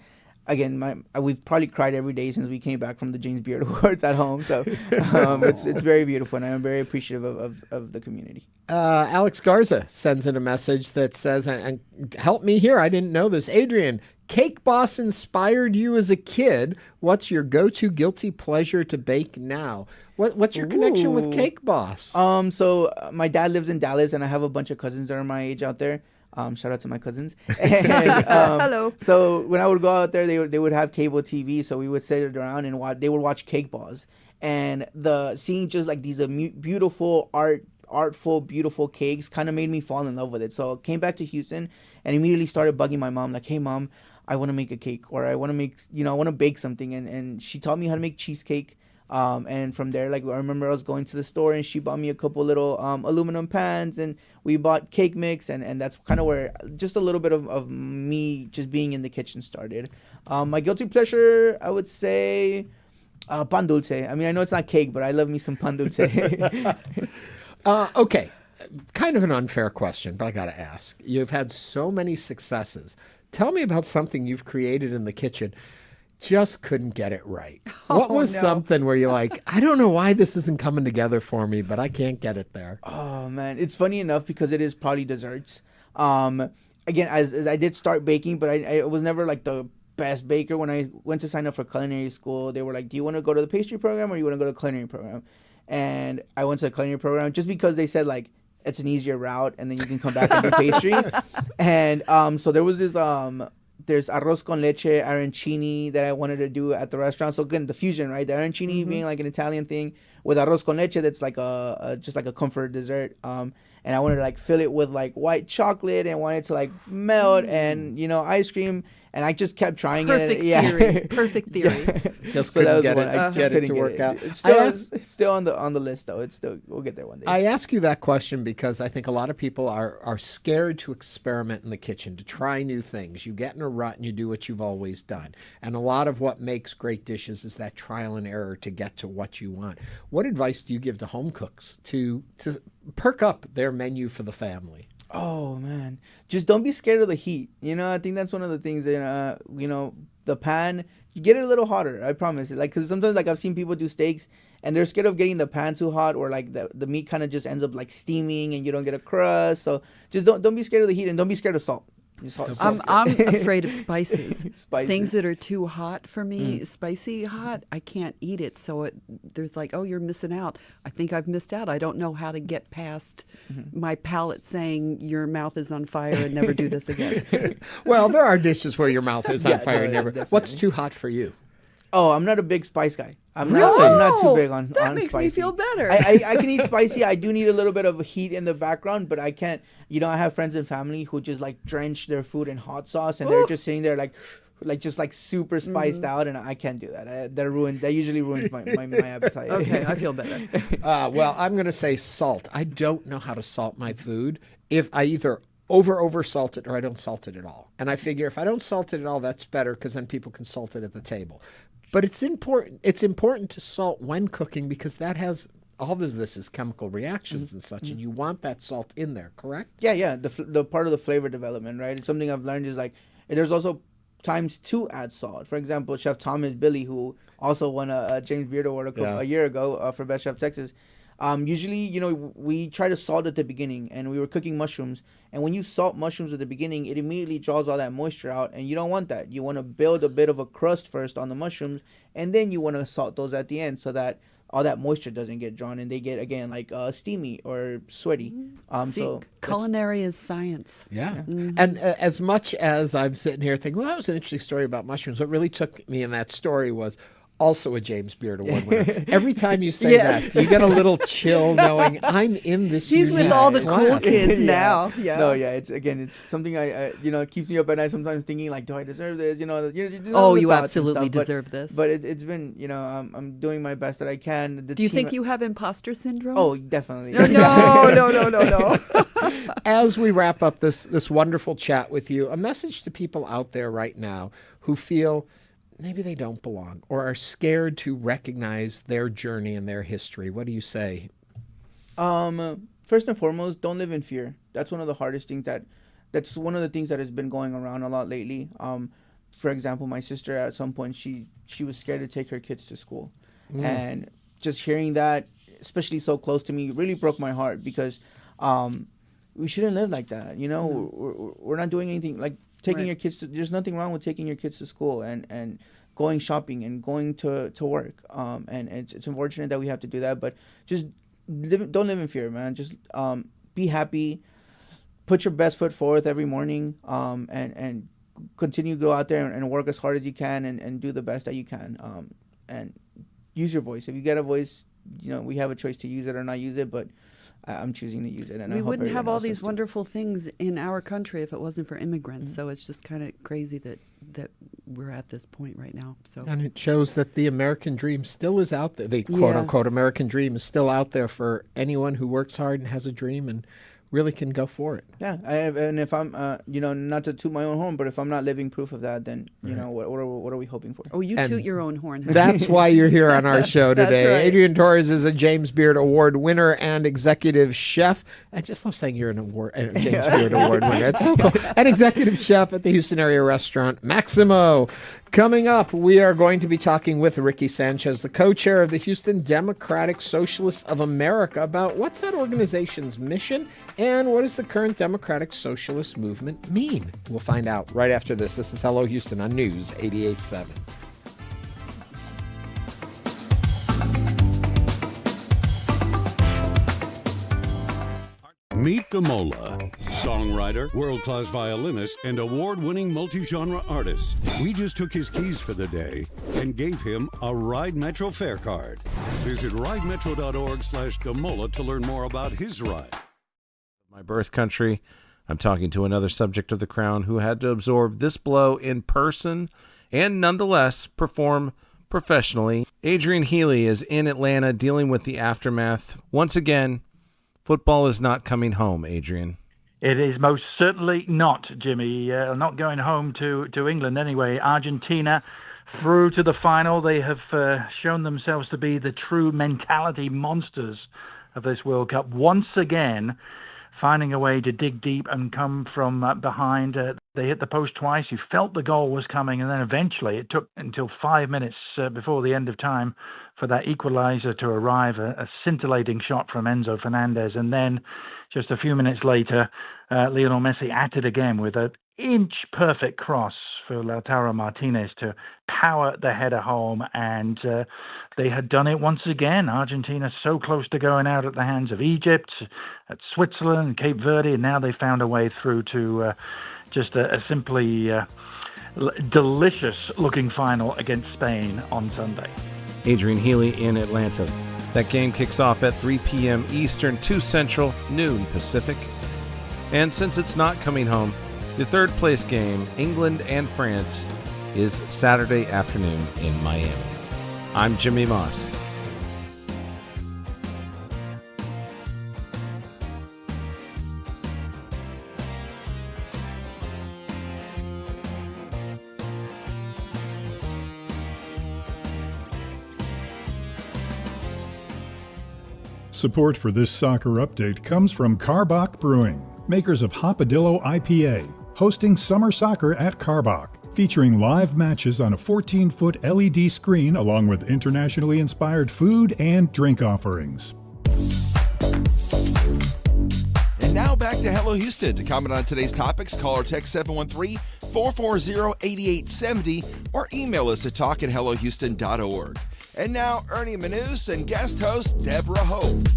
again, we've probably cried every day since we came back from the James Beard Awards at home. So it's very beautiful, and I'm very appreciative of the community. Alex Garza sends in a message that says, and help me here, I didn't know this. Adrian, Cake Boss inspired you as a kid. What's your go-to guilty pleasure to bake now? What's your connection with Cake Boss? So my dad lives in Dallas, and I have a bunch of cousins that are my age out there. Shout out to my cousins. And, hello. So when I would go out there, they would have cable TV, so we would sit around and they would watch Cake Boss, and seeing just like these beautiful artful, beautiful cakes kind of made me fall in love with it. So I came back to Houston and immediately started bugging my mom, like, hey mom, I want to make a cake, or I want to make, I want to bake something. And she taught me how to make cheesecake. And from there, like, I remember I was going to the store and she bought me a couple little aluminum pans, and we bought cake mix, and that's kind of where just a little bit of me just being in the kitchen started. My guilty pleasure, I would say, pan dulce. I mean, I know it's not cake, but I love me some pan dulce. Okay, kind of an unfair question, but I got to ask. You've had so many successes. Tell me about something you've created in the kitchen. Just couldn't get it right. What was something where you're like, I don't know why this isn't coming together for me, but I can't get it there? Oh, man. It's funny enough because it is probably desserts. Again, as I did start baking, but I was never like the best baker. When I went to sign up for culinary school, they were like, do you want to go to the pastry program or you want to go to the culinary program? And I went to the culinary program just because they said, like, it's an easier route and then you can come back and do pastry. And so there was this... there's arroz con leche, arancini that I wanted to do at the restaurant. So again, the fusion, right? The arancini being like an Italian thing with arroz con leche, that's like just like a comfort dessert. And I wanted to like fill it with like white chocolate and wanted to like melt and ice cream. And I just kept trying Perfect it. Theory. Perfect theory. Just couldn't get it to work out. It's still on the list though. We'll get there one day. I ask you that question because I think a lot of people are scared to experiment in the kitchen, to try new things. You get in a rut and you do what you've always done. And a lot of what makes great dishes is that trial and error to get to what you want. What advice do you give to home cooks to perk up their menu for the family? Oh, man. Just don't be scared of the heat. I think that's one of the things that, the pan, you get it a little hotter. I promise. Because sometimes, I've seen people do steaks and they're scared of getting the pan too hot, or, the meat kind of just ends up, steaming and you don't get a crust. So just don't be scared of the heat, and don't be scared of salt. I'm afraid of spices. Things that are too hot for me, spicy hot, I can't eat it. So there's like, oh, you're missing out. I think I've missed out. I don't know how to get past my palate saying your mouth is on fire and never do this again. Well, there are dishes where your mouth is on fire and never. Definitely. What's too hot for you? Oh, I'm not a big spice guy. I'm No, not too big on that makes spicy. me feel better. I can eat spicy. I do need a little bit of heat in the background, but I can't. I have friends and family who just drench their food in hot sauce, and they're just sitting there just super spiced out, and I can't do that. They're ruined. That usually ruins my appetite. Okay, I feel better. Well, I'm going to say salt. I don't know how to salt my food. If I either over salt it or I don't salt it at all. And I figure if I don't salt it at all, that's better because then people can salt it at the table. But it's important. It's important to salt when cooking because that has all of this is chemical reactions and such, and you want that salt in there, correct? Yeah. The part of the flavor development, right? It's something I've learned is there's also times to add salt. For example, Chef Thomas Billy, who also won a James Beard Award a year ago for Best Chef Texas. Usually, we try to salt at the beginning, and we were cooking mushrooms. And when you salt mushrooms at the beginning, it immediately draws all that moisture out, and you don't want that. You want to build a bit of a crust first on the mushrooms, and then you want to salt those at the end so that all that moisture doesn't get drawn, and they get, again, steamy or sweaty. Culinary is science. Yeah. Mm-hmm. And as much as I'm sitting here thinking, well, that was an interesting story about mushrooms, what really took me in that story was also a James Beard Award winner. Every time you say that, you get a little chill knowing I'm in this. He's with all the cool kids now. Yeah. No, it's something I keeps me up at night sometimes thinking do I deserve this? You absolutely deserve this. But it's been, I'm doing my best that I can. Do you think you have imposter syndrome? Oh, definitely. No. As we wrap up this wonderful chat with you, a message to people out there right now who feel maybe they don't belong or are scared to recognize their journey and their history. What do you say? First and foremost, don't live in fear. That's one of the hardest things that's one of the things that has been going around a lot lately. for example, my sister at some point, she was scared to take her kids to school. And just hearing that, especially so close to me, really broke my heart because we shouldn't live like that. You know, we're not doing anything like taking your kids to, there's nothing wrong with taking your kids to school and going shopping and going to work. And it's unfortunate that we have to do that, but just don't live in fear, man. Just be happy, put your best foot forth every morning, and continue to go out there and work as hard as you can and do the best that you can. And use your voice. If you get a voice, you know, we have a choice to use it or not use it, but I'm choosing to use it. And we I hope wouldn't have all these does too. wonderful things in our country if it wasn't for immigrants. So it's just kind of crazy that we're at this point right now. So And it shows that the American dream still is out there. The quote-unquote American dream is still out there for anyone who works hard and has a dream and really can go for it. Yeah, and if I'm, you know, not to toot my own horn, but if I'm not living proof of that, then, you know, what are we hoping for? Oh, you toot your own horn. That's why you're here on our show today. That's right. Adrian Torres is a James Beard Award winner and executive chef. I just love saying you're a James Beard Award winner. It's so cool. An executive chef at the Houston area restaurant Maximo. Coming up, we are going to be talking with Ricky Sanchez, the co-chair of the Houston Democratic Socialist of America, about what's that organization's mission and what does the current Democratic Socialist movement mean? We'll find out right after this. This is Hello Houston on News 88.7. Meet Demola, songwriter, world-class violinist, and award-winning multi-genre artist. We just took his keys for the day and gave him a Ride Metro fare card. Visit ridemetro.org/Demola to learn more about his ride. My birth country. I'm talking to another subject of the crown who had to absorb this blow in person and nonetheless perform professionally. Adrian Healy is in Atlanta dealing with the aftermath. Once again, football is not coming home, Adrian. It is most certainly not, Jimmy. Not going home to England anyway. Argentina through to the final. They have shown themselves to be the true mentality monsters of this World Cup. Once again, finding a way to dig deep and come from behind. They hit the post twice. You felt the goal was coming, and then eventually it took until 5 minutes before the end of time for that equalizer to arrive, a scintillating shot from Enzo Fernandez. And then just a few minutes later, Lionel Messi at it again with an inch-perfect cross for Lautaro Martinez to power the header home. And they had done it once again. Argentina so close to going out at the hands of Egypt, at Switzerland, Cape Verde, and now they found a way through to just a simply delicious-looking final against Spain on Sunday. Adrian Healy in Atlanta. That game kicks off at 3 p.m. Eastern, 2 Central, noon Pacific. And since it's not coming home, the third place game, England and France, is Saturday afternoon in Miami. I'm Jimmy Moss. Support for this soccer update comes from Karbach Brewing, makers of Hopadillo IPA, hosting summer soccer at Karbach, featuring live matches on a 14-foot LED screen along with internationally inspired food and drink offerings. And now back to Hello Houston. To comment on today's topics, call or text 713-440-8870 or email us at talk@hellohouston.org. And now, Ernie Manouse and guest host Deborah Hope.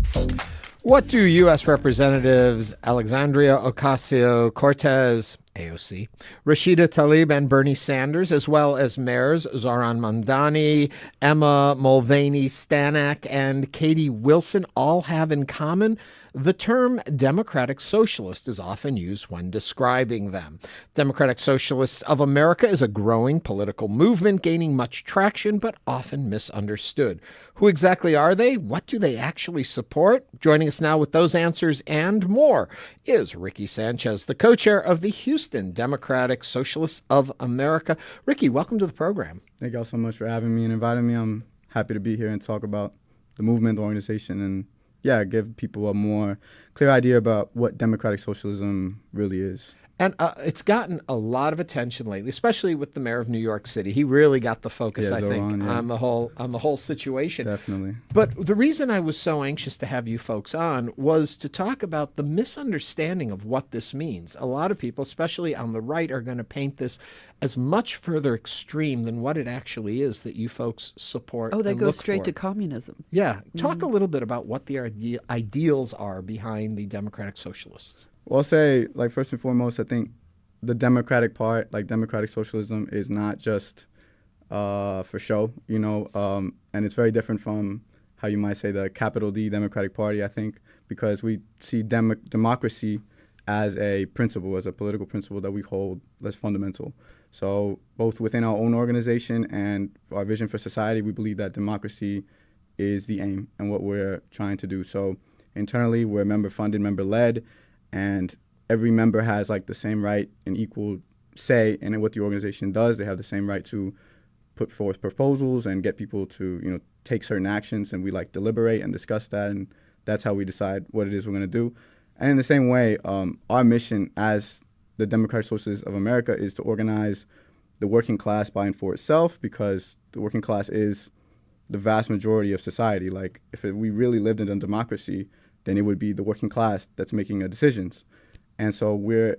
What do U.S. Representatives Alexandria Ocasio-Cortez, AOC, Rashida Tlaib, and Bernie Sanders, as well as mayors Zohran Mamdani, Emma Mulvaney-Stanak, and Katie Wilson all have in common? The term Democratic Socialist is often used when describing them. Democratic Socialists of America is a growing political movement gaining much traction but often misunderstood. Who exactly are they? What do they actually support? Joining us now with those answers and more is Ricky Sanchez, the co-chair of the Houston Democratic Socialists of America. Ricky, welcome to the program. Thank y'all so much for having me and inviting me. I'm happy to be here and talk about the movement, the organization, and give people a more clear idea about what democratic socialism really is. And it's gotten a lot of attention lately, especially with the mayor of New York City. He really got the focus, I think, on the whole situation. Definitely. But the reason I was so anxious to have you folks on was to talk about the misunderstanding of what this means. A lot of people, especially on the right, are going to paint this as much further extreme than what it actually is that you folks support. Oh, they and go look straight for. to communism. Yeah. Talk a little bit about what the ideals are behind the Democratic Socialists. Well, I'll say, like, first and foremost, I think the democratic part, like democratic socialism, is not just for show, and it's very different from how you might say the capital D Democratic Party, I think, because we see democracy as a principle, as a political principle that we hold as fundamental. So both within our own organization and our vision for society, we believe that democracy is the aim and what we're trying to do. So internally, we're member-funded, member-led, and every member has like the same right and equal say in what the organization does. They have the same right to put forth proposals and get people to, take certain actions, and we like deliberate and discuss that, and that's how we decide what it is we're going to do. And in the same way, our mission as the Democratic Socialists of America is to organize the working class by and for itself, because the working class is the vast majority of society. Like, if we really lived in a democracy, then it would be the working class that's making the decisions. And so our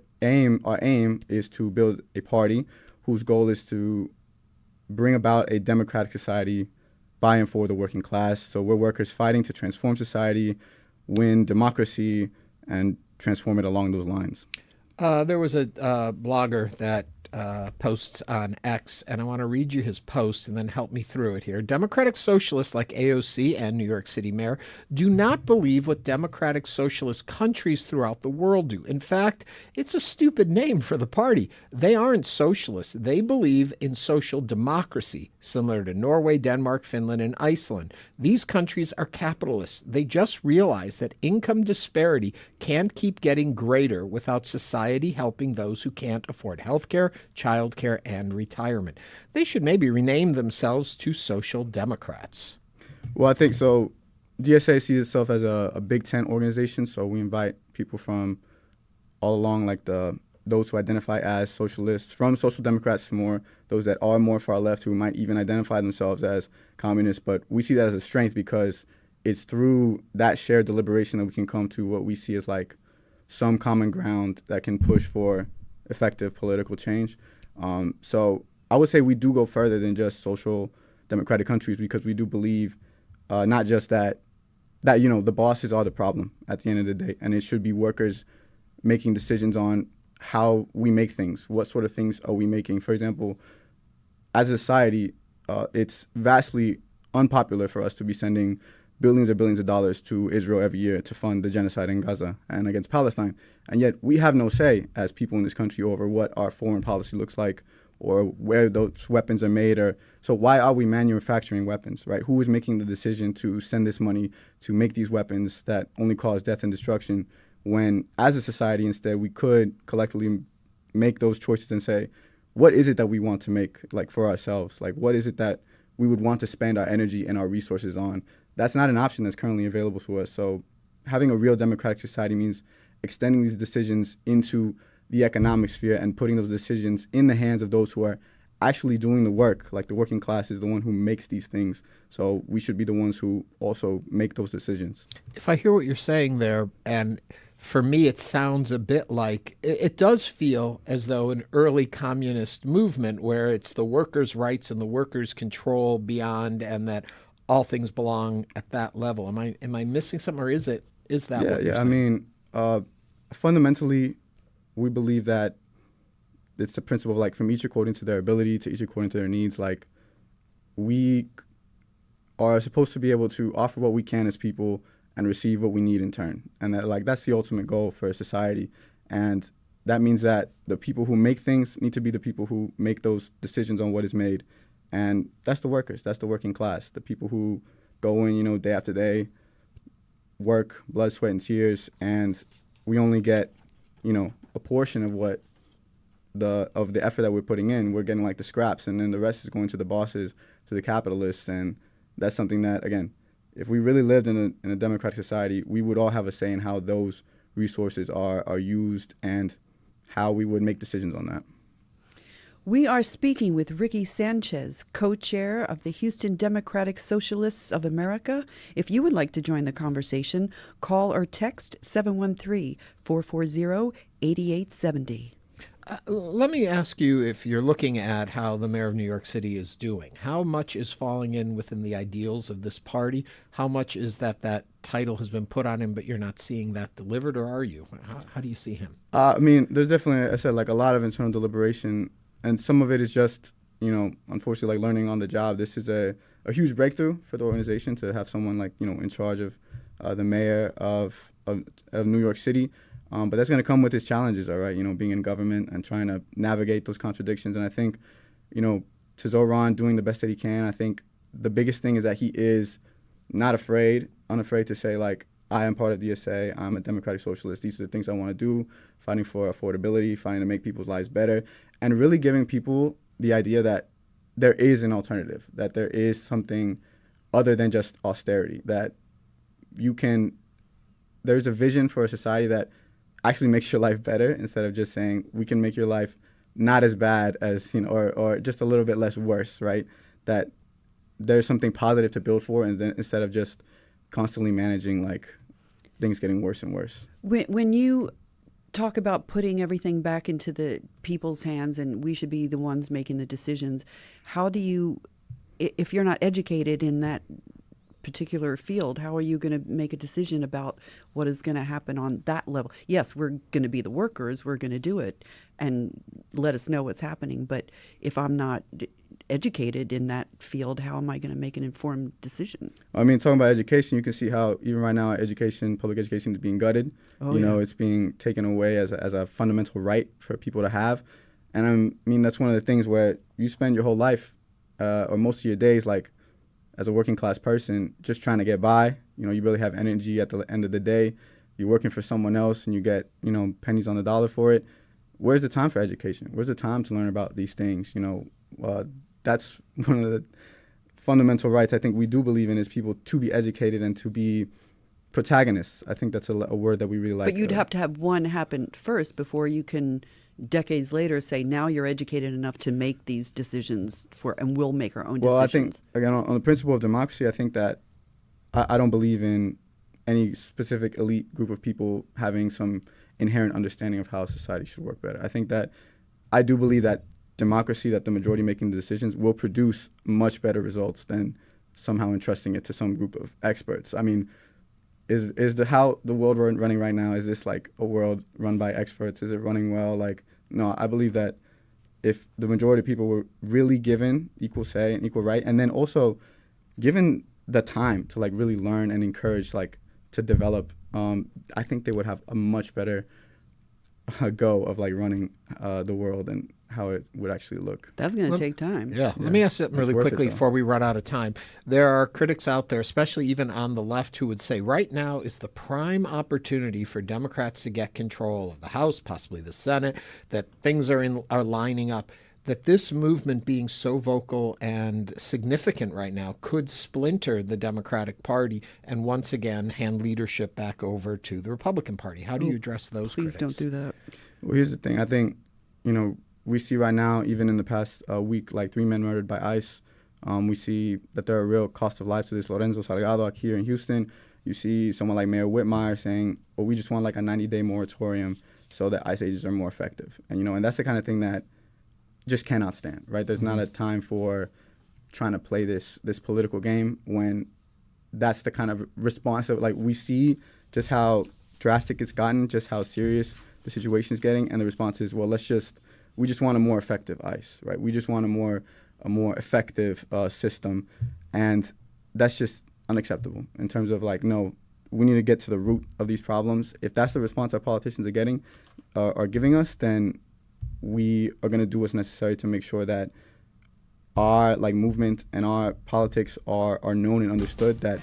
aim is to build a party whose goal is to bring about a democratic society by and for the working class. So we're workers fighting to transform society, win democracy, and transform it along those lines. There was a blogger that posts on X, and I want to read you his post and then help me through it here. Democratic Socialists like AOC and New York City Mayor do not believe what democratic socialist countries throughout the world do. In fact, it's a stupid name for the party. They aren't socialists. They believe in social democracy, similar to Norway, Denmark, Finland, and Iceland. These countries are capitalists. They just realize that income disparity can't keep getting greater without society helping those who can't afford health care, childcare, and retirement. They should maybe rename themselves to Social Democrats. Well, I think so. DSA sees itself as a Big Tent organization, so we invite people from all along, like those who identify as socialists, from Social Democrats to more those that are more far left who might even identify themselves as communists. But we see that as a strength because it's through that shared deliberation that we can come to what we see as like some common ground that can push for effective political change. So I would say we do go further than just social democratic countries, because we do believe not just that the bosses are the problem at the end of the day, and it should be workers making decisions on how we make things. What sort of things are we making? For example, as a society, it's vastly unpopular for us to be sending billions and billions of dollars to Israel every year to fund the genocide in Gaza and against Palestine. And yet we have no say as people in this country over what our foreign policy looks like or where those weapons are made. So why are we manufacturing weapons, right? Who is making the decision to send this money to make these weapons that only cause death and destruction, when as a society instead we could collectively make those choices and say, what is it that we want to make, like, for ourselves? Like, what is it that we would want to spend our energy and our resources on? That's not an option that's currently available to us. So having a real democratic society means extending these decisions into the economic sphere and putting those decisions in the hands of those who are actually doing the work. Like, the working class is the one who makes these things. So we should be the ones who also make those decisions. If I hear what you're saying there, and for me it sounds a bit like, it does feel as though an early communist movement where it's the workers' rights and the workers' control beyond, and that all things belong at that level. Am I missing something, or is that what you're saying? I mean, fundamentally, we believe that it's the principle of, like, from each according to their ability to each according to their needs. Like, we are supposed to be able to offer what we can as people and receive what we need in turn. And that's the ultimate goal for society. And that means that the people who make things need to be the people who make those decisions on what is made. And that's the workers, that's the working class, the people who go in, day after day, work, blood, sweat, and tears, and we only get, a portion of what the effort that we're putting in. We're getting like the scraps, and then the rest is going to the bosses, to the capitalists, and that's something that, again, if we really lived in a democratic society, we would all have a say in how those resources are used and how we would make decisions on that. We are speaking with Ricky Sanchez, co-chair of the Houston Democratic Socialists of America. If you would like to join the conversation, call or text 713-440-8870. Let me ask you, if you're looking at how the mayor of New York City is doing, how much is falling in within the ideals of this party? How much is that title has been put on him, but you're not seeing that delivered, or are you? How do you see him? I mean, there's definitely, I said, like a lot of internal deliberation, and some of it is just, unfortunately, like learning on the job. This is a huge breakthrough for the organization to have someone like, in charge of the mayor of New York City. But that's going to come with its challenges, all right? Being in government and trying to navigate those contradictions. And I think, to Zoran doing the best that he can, I think the biggest thing is that he is not unafraid to say, like, I am part of DSA, I'm a Democratic Socialist, these are the things I want to do, fighting for affordability, fighting to make people's lives better, and really giving people the idea that there is an alternative, that there is something other than just austerity, that there's a vision for a society that actually makes your life better, instead of just saying we can make your life not as bad as, or just a little bit less worse, right? That there's something positive to build for, and then instead of just constantly managing like things getting worse and worse. When you talk about putting everything back into the people's hands and we should be the ones making the decisions, how do you, if you're not educated in that particular field, how are you going to make a decision about what is going to happen on that level? Yes, we're going to be the workers, we're going to do it and let us know what's happening. But if I'm not educated in that field, how am I going to make an informed decision? I mean, talking about education, you can see how even right now public education is being gutted. It's being taken away as a fundamental right for people to have. And I mean, that's one of the things where you spend your whole life or most of your days, like, as a working class person, just trying to get by. You really have energy at the end of the day. You're working for someone else and you get, pennies on the dollar for it. Where's the time for education? Where's the time to learn about these things? That's one of the fundamental rights I think we do believe in, is people to be educated and to be protagonists. I think that's a word that we really like. But you'd have to have one happen first before you can, decades later, say, now you're educated enough to make these decisions and we'll make our own decisions. Well, I think, again, on the principle of democracy, I think that I don't believe in any specific elite group of people having some inherent understanding of how society should work better. I think that I do believe that democracy, that the majority making the decisions, will produce much better results than somehow entrusting it to some group of experts. I mean, is how the world we're running right now, is this like a world run by experts? Is it running well? Like, no, I believe that if the majority of people were really given equal say and equal right, and then also given the time to like really learn and encourage like to develop, I think they would have a much better go of like running the world and how it would actually look. That's going to take time. Yeah. Let me ask something really quickly before we run out of time. There are critics out there, especially even on the left, who would say right now is the prime opportunity for Democrats to get control of the House, possibly the Senate, that things are lining up, that this movement being so vocal and significant right now could splinter the Democratic Party and once again hand leadership back over to the Republican Party. How do you address those critics? Please don't do that. Well, here's the thing. I think, we see right now, even in the past week, like 3 men murdered by ICE. We see that there are real cost of life to this. Lorenzo Salgado here in Houston. You see someone like Mayor Whitmire saying, well, we just want like a 90-day moratorium so that ICE agents are more effective. And, and that's the kind of thing that just cannot stand, right? There's not a time for trying to play this political game when that's the kind of response that, like, we see just how drastic it's gotten, just how serious the situation is getting, and the response is, well, we just want a more effective ICE, right? We just want a more effective system, and that's just unacceptable in terms of like, no, we need to get to the root of these problems. If that's the response our politicians are giving us, then we are going to do what's necessary to make sure that our like movement and our politics are known and understood, that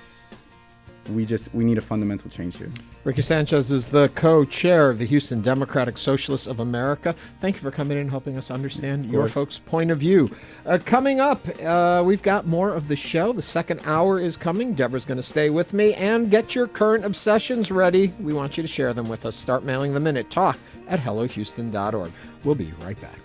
we need a fundamental change here. Ricky Sanchez is the co-chair of the Houston Democratic Socialist of America. Thank you for coming in and helping us understand your folks' point of view. Coming up, we've got more of the show. The second hour is coming. Deborah's going to stay with me. And get your current obsessions ready. We want you to share them with us. Start mailing them in at talk@hellohouston.org. We'll be right back.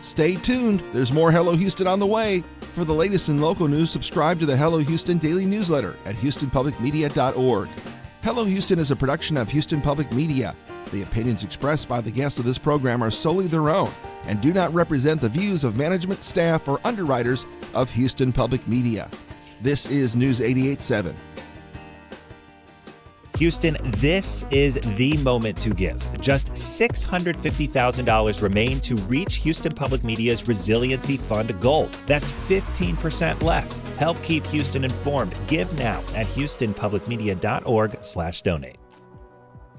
Stay tuned. There's more Hello Houston on the way. For the latest in local news, subscribe to the Hello Houston daily newsletter at houstonpublicmedia.org. Hello Houston is a production of Houston Public Media. The opinions expressed by the guests of this program are solely their own and do not represent the views of management, staff, or underwriters of Houston Public Media. This is News 88.7. Houston, this is the moment to give. Just $650,000 remain to reach Houston Public Media's Resiliency Fund goal. That's 15% left. Help keep Houston informed. Give now at houstonpublicmedia.org/donate.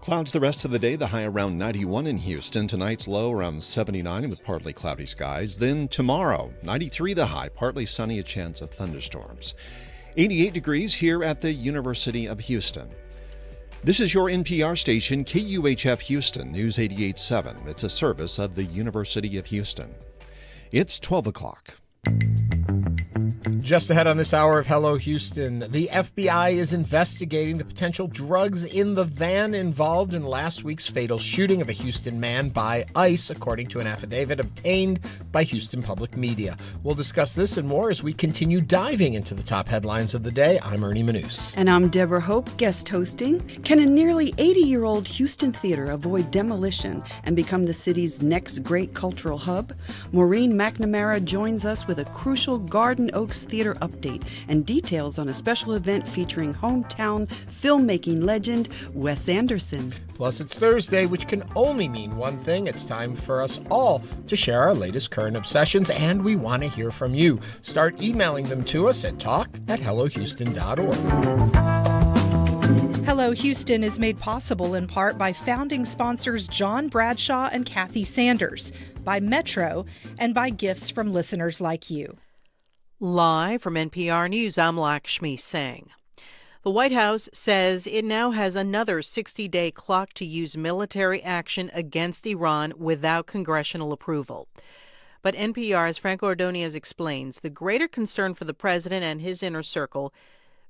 Clouds the rest of the day, the high around 91 in Houston. Tonight's low around 79 with partly cloudy skies. Then tomorrow, 93 the high, partly sunny, a chance of thunderstorms. 88 degrees here at the University of Houston. This is your NPR station, KUHF Houston, News 88.7. It's a service of the University of Houston. It's 12 o'clock. Just ahead on this hour of Hello Houston, the FBI is investigating the potential drugs in the van involved in last week's fatal shooting of a Houston man by ICE, according to an affidavit obtained by Houston Public Media. We'll discuss this and more as we continue diving into the top headlines of the day. I'm Ernie Manouse. And I'm Deborah Hope, guest hosting. Can a nearly 80-year-old Houston theater avoid demolition and become the city's next great cultural hub? Maureen McNamara joins us with a crucial Garden Oaks Theater update and details on a special event featuring hometown filmmaking legend Wes Anderson. Plus, it's Thursday, which can only mean one thing. It's time for us all to share our latest current obsessions, and we want to hear from you. Start emailing them to us at talk@hellohouston.org. Hello Houston is made possible in part by founding sponsors John Bradshaw and Kathy Sanders, by Metro, and by gifts from listeners like you. Live from NPR News, I'm Lakshmi Singh. The White House says it now has another 60-day clock to use military action against Iran without congressional approval. But NPR's Franco Ordonez explains the greater concern for the president and his inner circle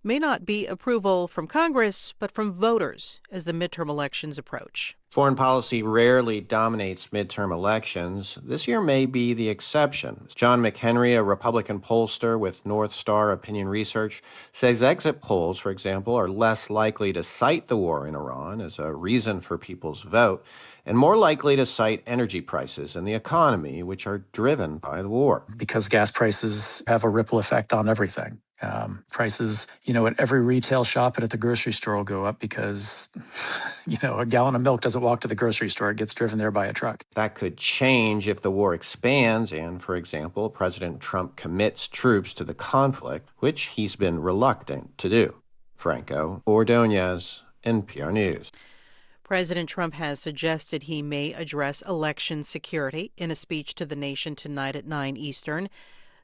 may not be approval from Congress, but from voters as the midterm elections approach. Foreign policy rarely dominates midterm elections. This year may be the exception. John McHenry, a Republican pollster with North Star Opinion Research, says exit polls, for example, are less likely to cite the war in Iran as a reason for people's vote, and more likely to cite energy prices and the economy, which are driven by the war. Because gas prices have a ripple effect on everything. Prices, at every retail shop and at the grocery store will go up because, a gallon of milk doesn't walk to the grocery store. It gets driven there by a truck. That could change if the war expands and, for example, President Trump commits troops to the conflict, which he's been reluctant to do. Franco Ordonez, NPR News. President Trump has suggested he may address election security in a speech to the nation tonight at 9 Eastern.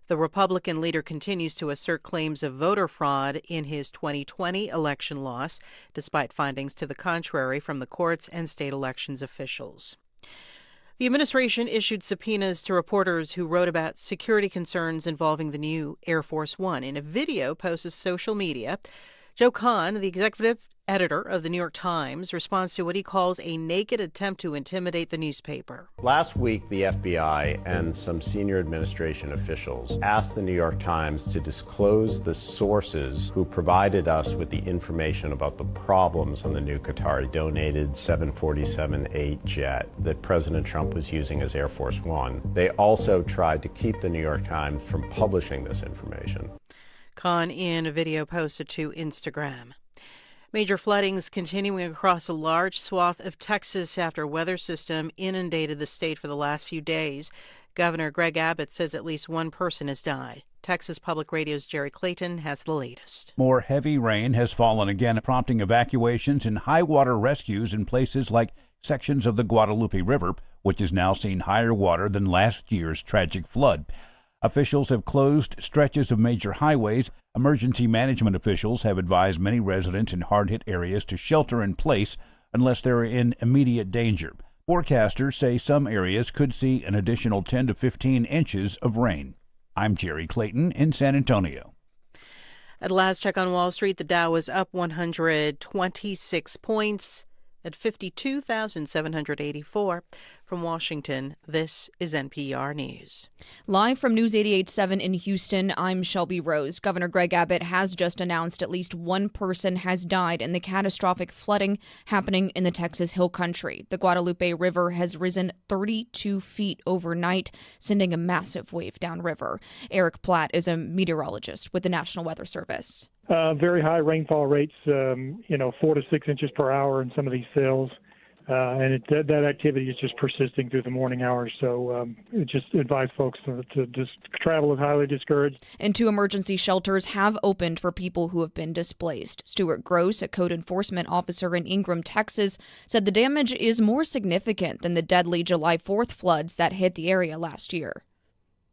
The Republican leader continues to assert claims of voter fraud in his 2020 election loss, despite findings to the contrary from the courts and state elections officials. The administration issued subpoenas to reporters who wrote about security concerns involving the new Air Force One. In a video posted to social media, Joe Kahn, the executive editor of the New York Times, responds to what he calls a naked attempt to intimidate the newspaper. Last week, the FBI and some senior administration officials asked the New York Times to disclose the sources who provided us with the information about the problems on the new Qatari-donated 747-8 jet that President Trump was using as Air Force One. They also tried to keep the New York Times from publishing this information. Kahn in a video posted to Instagram. Major floodings continuing across a large swath of Texas after a weather system inundated the state for the last few days. Governor Greg Abbott says at least one person has died. Texas Public Radio's Jerry Clayton has the latest. More heavy rain has fallen again, prompting evacuations and high water rescues in places like sections of the Guadalupe River, which has now seen higher water than last year's tragic flood. Officials have closed stretches of major highways. Emergency management officials have advised many residents in hard-hit areas to shelter in place unless they're in immediate danger. Forecasters say some areas could see an additional 10 to 15 inches of rain. I'm Jerry Clayton in San Antonio. At last check on Wall Street, the Dow was up 126 points at 52,784. From Washington, this is NPR News. Live from News 88.7 in Houston, I'm Shelby Rose. Governor Greg Abbott has just announced at least one person has died in the catastrophic flooding happening in the Texas Hill Country. The Guadalupe River has risen 32 feet overnight, sending a massive wave downriver. Eric Platt is a meteorologist with the National Weather Service. Very high rainfall rates, 4 to 6 inches per hour in some of these cells. And that activity is just persisting through the morning hours. So just advise folks to just travel is highly discouraged. And 2 emergency shelters have opened for people who have been displaced. Stuart Gross, a code enforcement officer in Ingram, Texas, said the damage is more significant than the deadly July 4th floods that hit the area last year.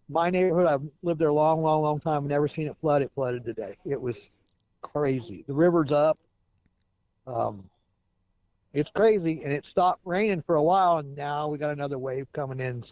My neighborhood, I've lived there a long time, never seen it flood. It flooded today. It was crazy. The river's up. It's crazy, and it stopped raining for a while, and now we got another wave coming in.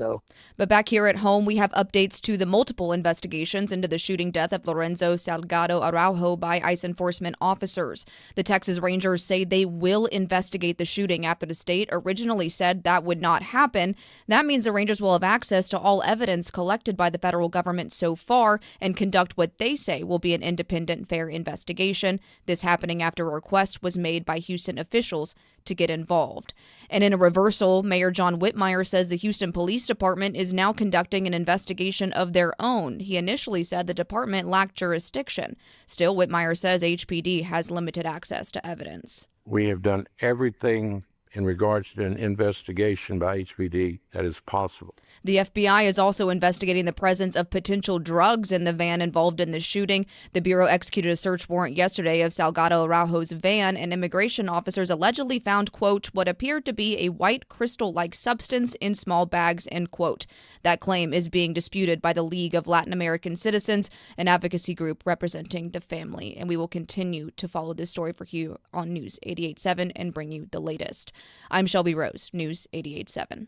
But back here at home, we have updates to the multiple investigations into the shooting death of Lorenzo Salgado Araujo by ICE enforcement officers. The Texas Rangers say they will investigate the shooting after the state originally said that would not happen. That means the Rangers will have access to all evidence collected by the federal government so far and conduct what they say will be an independent, fair investigation. This happening after a request was made by Houston officials to get involved. And in a reversal, Mayor John Whitmire says the Houston Police Department is now conducting an investigation of their own. He initially said the department lacked jurisdiction. Still, Whitmire says HPD has limited access to evidence. We have done everything in regards to an investigation by HPD that is possible. The FBI is also investigating the presence of potential drugs in the van involved in the shooting. The Bureau executed a search warrant yesterday of Salgado Araujo's van, and immigration officers allegedly found, quote, what appeared to be a white crystal-like substance in small bags, end quote. That claim is being disputed by the League of Latin American Citizens, an advocacy group representing the family. And we will continue to follow this story for you on News 88.7 and bring you the latest. I'm Shelby Rose, News 88.7.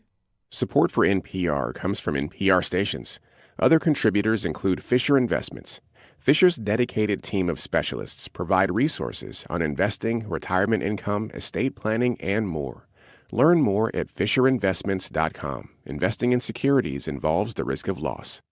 Support for NPR comes from NPR stations. Other contributors include Fisher Investments. Fisher's dedicated team of specialists provide resources on investing, retirement income, estate planning, and more. Learn more at FisherInvestments.com. Investing in securities involves the risk of loss.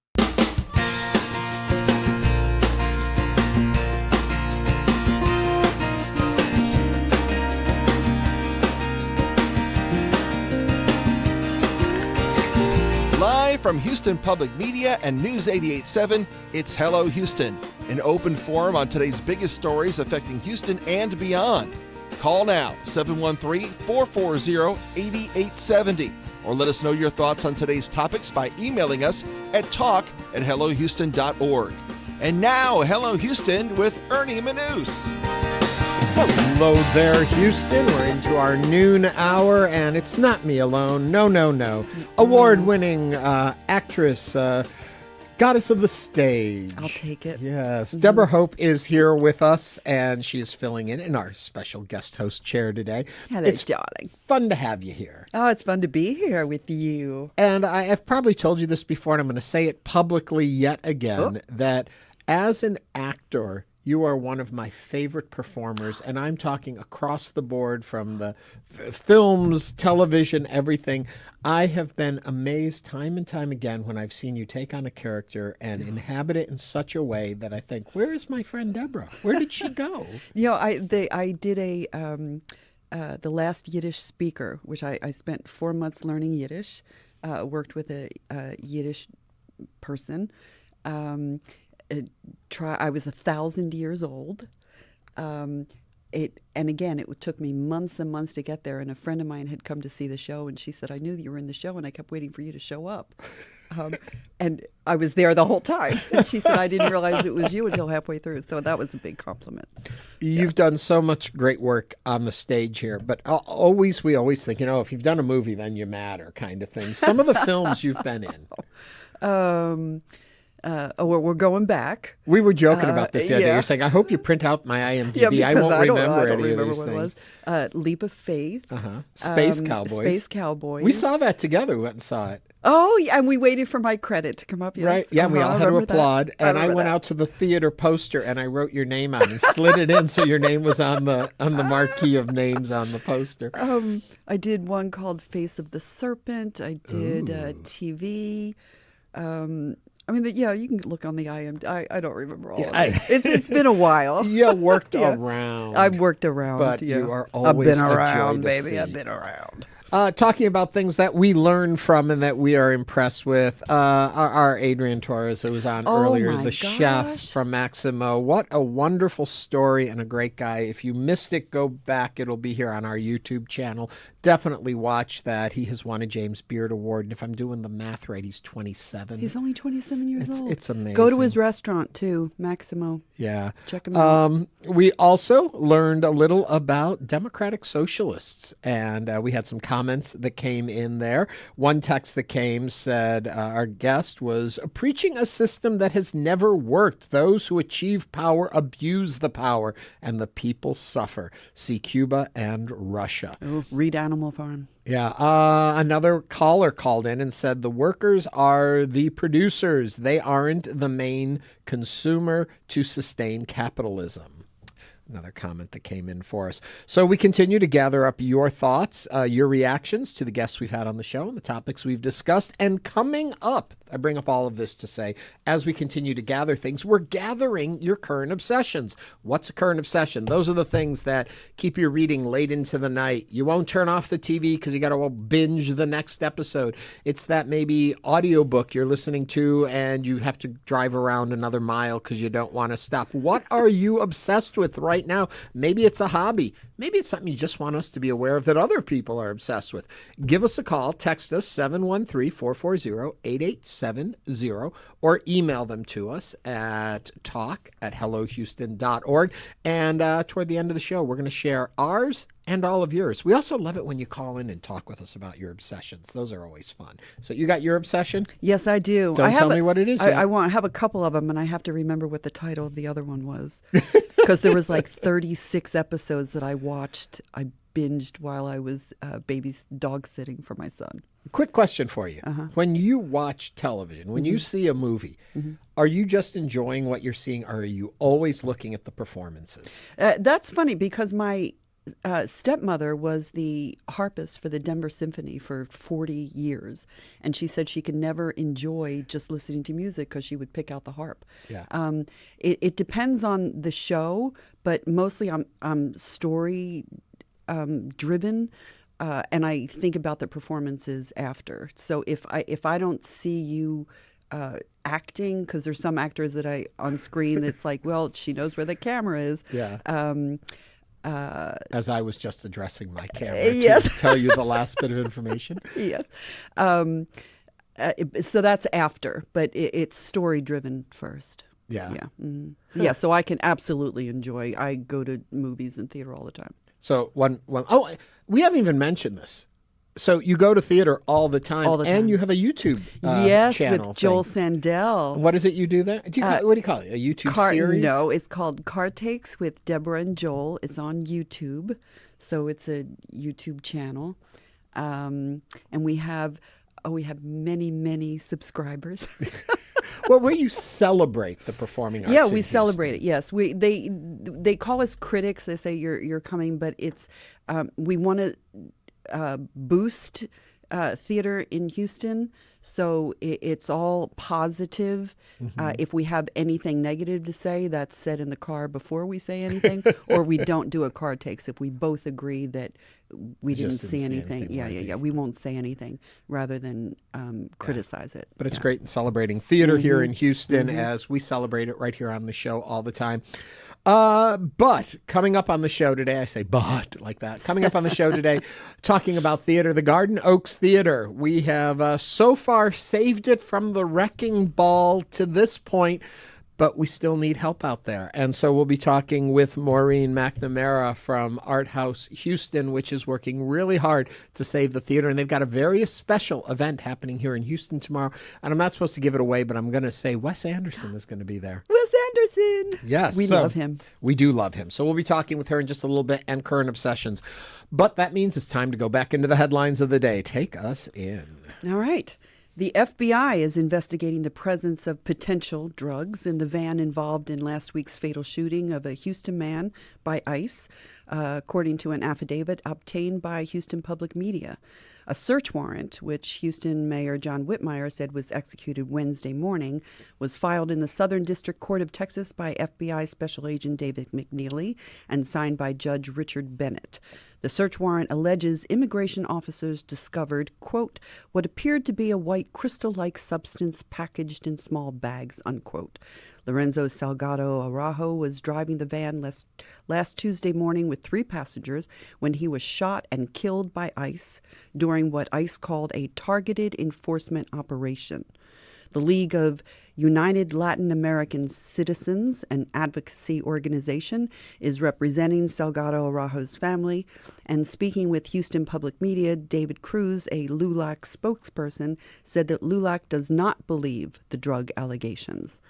Live from Houston Public Media and News 88.7, it's Hello Houston, an open forum on today's biggest stories affecting Houston and beyond. Call now, 713-440-8870, or let us know your thoughts on today's topics by emailing us at talk@hellohouston.org. And now, Hello Houston with Ernie Manouse. Hello there, Houston. We're into our noon hour, and it's not me alone. No. Award-winning actress, goddess of the stage. I'll take it. Yes. Deborah Hope is here with us, and she's filling in our special guest host chair today. Hello, darling. Fun to have you here. Oh, it's fun to be here with you. And I've probably told you this before, and I'm going to say it publicly yet again, that as an actor, you are one of my favorite performers, and I'm talking across the board from the films, television, everything. I have been amazed time and time again when I've seen you take on a character and inhabit it in such a way that I think, where is my friend Deborah? Where did she go? I did the Last Yiddish Speaker, which I spent 4 months learning Yiddish, worked with a Yiddish person. I was 1,000 years old. It took me months and months to get there. And a friend of mine had come to see the show, and she said, "I knew you were in the show, and I kept waiting for you to show up." And I was there the whole time. And she said, "I didn't realize it was you until halfway through." So that was a big compliment. You've done so much great work on the stage here, but we always think, if you've done a movie, then you matter, kind of thing. Some of the films you've been in. We're going back. We were joking about this the other day. yeah. You're saying, I hope you print out my IMDb. Yeah, because I won't I don't remember any remember of these what things. it was. Leap of Faith. Space Cowboys. Space Cowboys. We saw that together. We went and saw it. Oh, yeah, and we waited for my credit to come up. Yes. Right? Yeah, we all had to remember that. applaud. And I remember went that. out to the theater poster and I wrote your name on and slid it in so your name was on the marquee of names on the poster. I did one called Face of the Serpent. I did TV. You can look on the IMDb. I don't remember all of it. It's been a while. You worked around. I've worked around. But yeah. you are I've always been a joy around, to baby. see. I've been around. Talking about things that we learn from and that we are impressed with, our Adrian Torres, who was on earlier, the chef from Maximo. What a wonderful story and a great guy. If you missed it, go back. It'll be here on our YouTube channel. Definitely watch that. He has won a James Beard Award, and if I'm doing the math right, he's 27. He's only 27 years old. It's amazing. Go to his restaurant, too, Maximo. Yeah. Check him out. We also learned a little about Democratic Socialists, and we had some comments that came in there. One text that came said, our guest was preaching a system that has never worked. Those who achieve power abuse the power, and the people suffer. See Cuba and Russia. Oh, read Animal Farm. Yeah. Another caller called in and said the workers are the producers. They aren't the main consumer to sustain capitalism. Another comment that came in for us. So we continue to gather up your thoughts, your reactions to the guests we've had on the show and the topics we've discussed. And coming up, I bring up all of this to say, as we continue to gather things, we're gathering your current obsessions. What's a current obsession? Those are the things that keep you reading late into the night. You won't turn off the TV because you got to binge the next episode. It's that maybe audiobook you're listening to and you have to drive around another mile because you don't want to stop. What are you obsessed with right now? Maybe it's a hobby. Maybe it's something you just want us to be aware of that other people are obsessed with. Give us a call. Text us 713-440-8870 or email them to us at talk@hellohouston.org. And toward the end of the show, we're going to share ours and all of yours. We also love it when you call in and talk with us about your obsessions. Those are always fun. So you got your obsession? Yes, I do. Don't tell me what it is yet. I have a couple of them, and I have to remember what the title of the other one was. Because there was like 36 episodes that I watched. I binged while I was dog sitting for my son. Quick question for you. When you watch television, when you see a movie, are you just enjoying what you're seeing, or are you always looking at the performances? That's funny because my stepmother was the harpist for the Denver Symphony for 40 years. And she said she could never enjoy just listening to music because she would pick out the harp. Yeah. It depends on the show, but mostly I'm story driven. And I think about the performances after. So if I don't see you acting, because there's some actors that on screen that's like, well, she knows where the camera is. Yeah. As I was just addressing my camera yes. to tell you the last bit of information. Yes. So that's after, but it's story driven first. Yeah. Yeah. Mm-hmm. Yeah. So I can absolutely enjoy. I go to movies and theater all the time. So we haven't even mentioned this. So you go to theater all the time, and you have a YouTube channel. With Joel Sandell. What is it you do there? What do you call it? A YouTube series? No, it's called Car Takes with Deborah and Joel. It's on YouTube, so it's a YouTube channel, and we have many subscribers. Well, where you celebrate the performing arts. Yeah, we celebrate it. Yes, they call us critics. They say you're coming, but it's we want to boost theater in Houston, so it's all positive. If we have anything negative to say, that's said in the car before we say anything, or we don't do a car takes if we both agree that we didn't see anything. Yeah. We won't say anything rather than criticize it. But it's great in celebrating theater here in Houston, as we celebrate it right here on the show all the time. But coming up on the show today, I say but like that. Coming up on the show today, talking about theater, the Garden Oaks Theater. We have so far saved it from the wrecking ball to this point, but we still need help out there. And so we'll be talking with Maureen McNamara from Art House Houston, which is working really hard to save the theater. And they've got a very special event happening here in Houston tomorrow. And I'm not supposed to give it away, but I'm going to say Wes Anderson is going to be there. Wes Anderson. Yes. We love him. We do love him. So we'll be talking with her in just a little bit and current obsessions. But that means it's time to go back into the headlines of the day. Take us in. All right. The FBI is investigating the presence of potential drugs in the van involved in last week's fatal shooting of a Houston man by ICE, according to an affidavit obtained by Houston Public Media. A search warrant, which Houston Mayor John Whitmire said was executed Wednesday morning, was filed in the Southern District Court of Texas by FBI Special Agent David McNeely and signed by Judge Richard Bennett. The search warrant alleges immigration officers discovered, quote, what appeared to be a white crystal-like substance packaged in small bags, unquote. Lorenzo Salgado Araujo was driving the van last Tuesday morning with 3 passengers when he was shot and killed by ICE during what ICE called a targeted enforcement operation. The League of United Latin American Citizens, an advocacy organization, is representing Salgado Araujo's family. And speaking with Houston Public Media, David Cruz, a LULAC spokesperson, said that LULAC does not believe the drug allegations.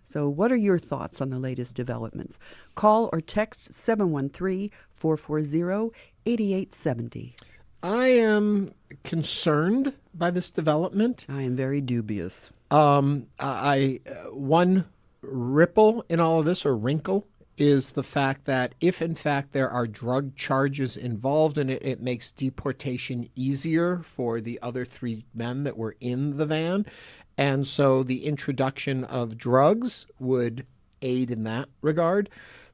So what are your thoughts on the latest developments? Call or text 713-440-8870. I am concerned by this development. I am very dubious. One ripple in all of this, or wrinkle, is the fact that if in fact there are drug charges involved in it, it makes deportation easier for the other 3 men that were in the van. And so the introduction of drugs would aid in that regard.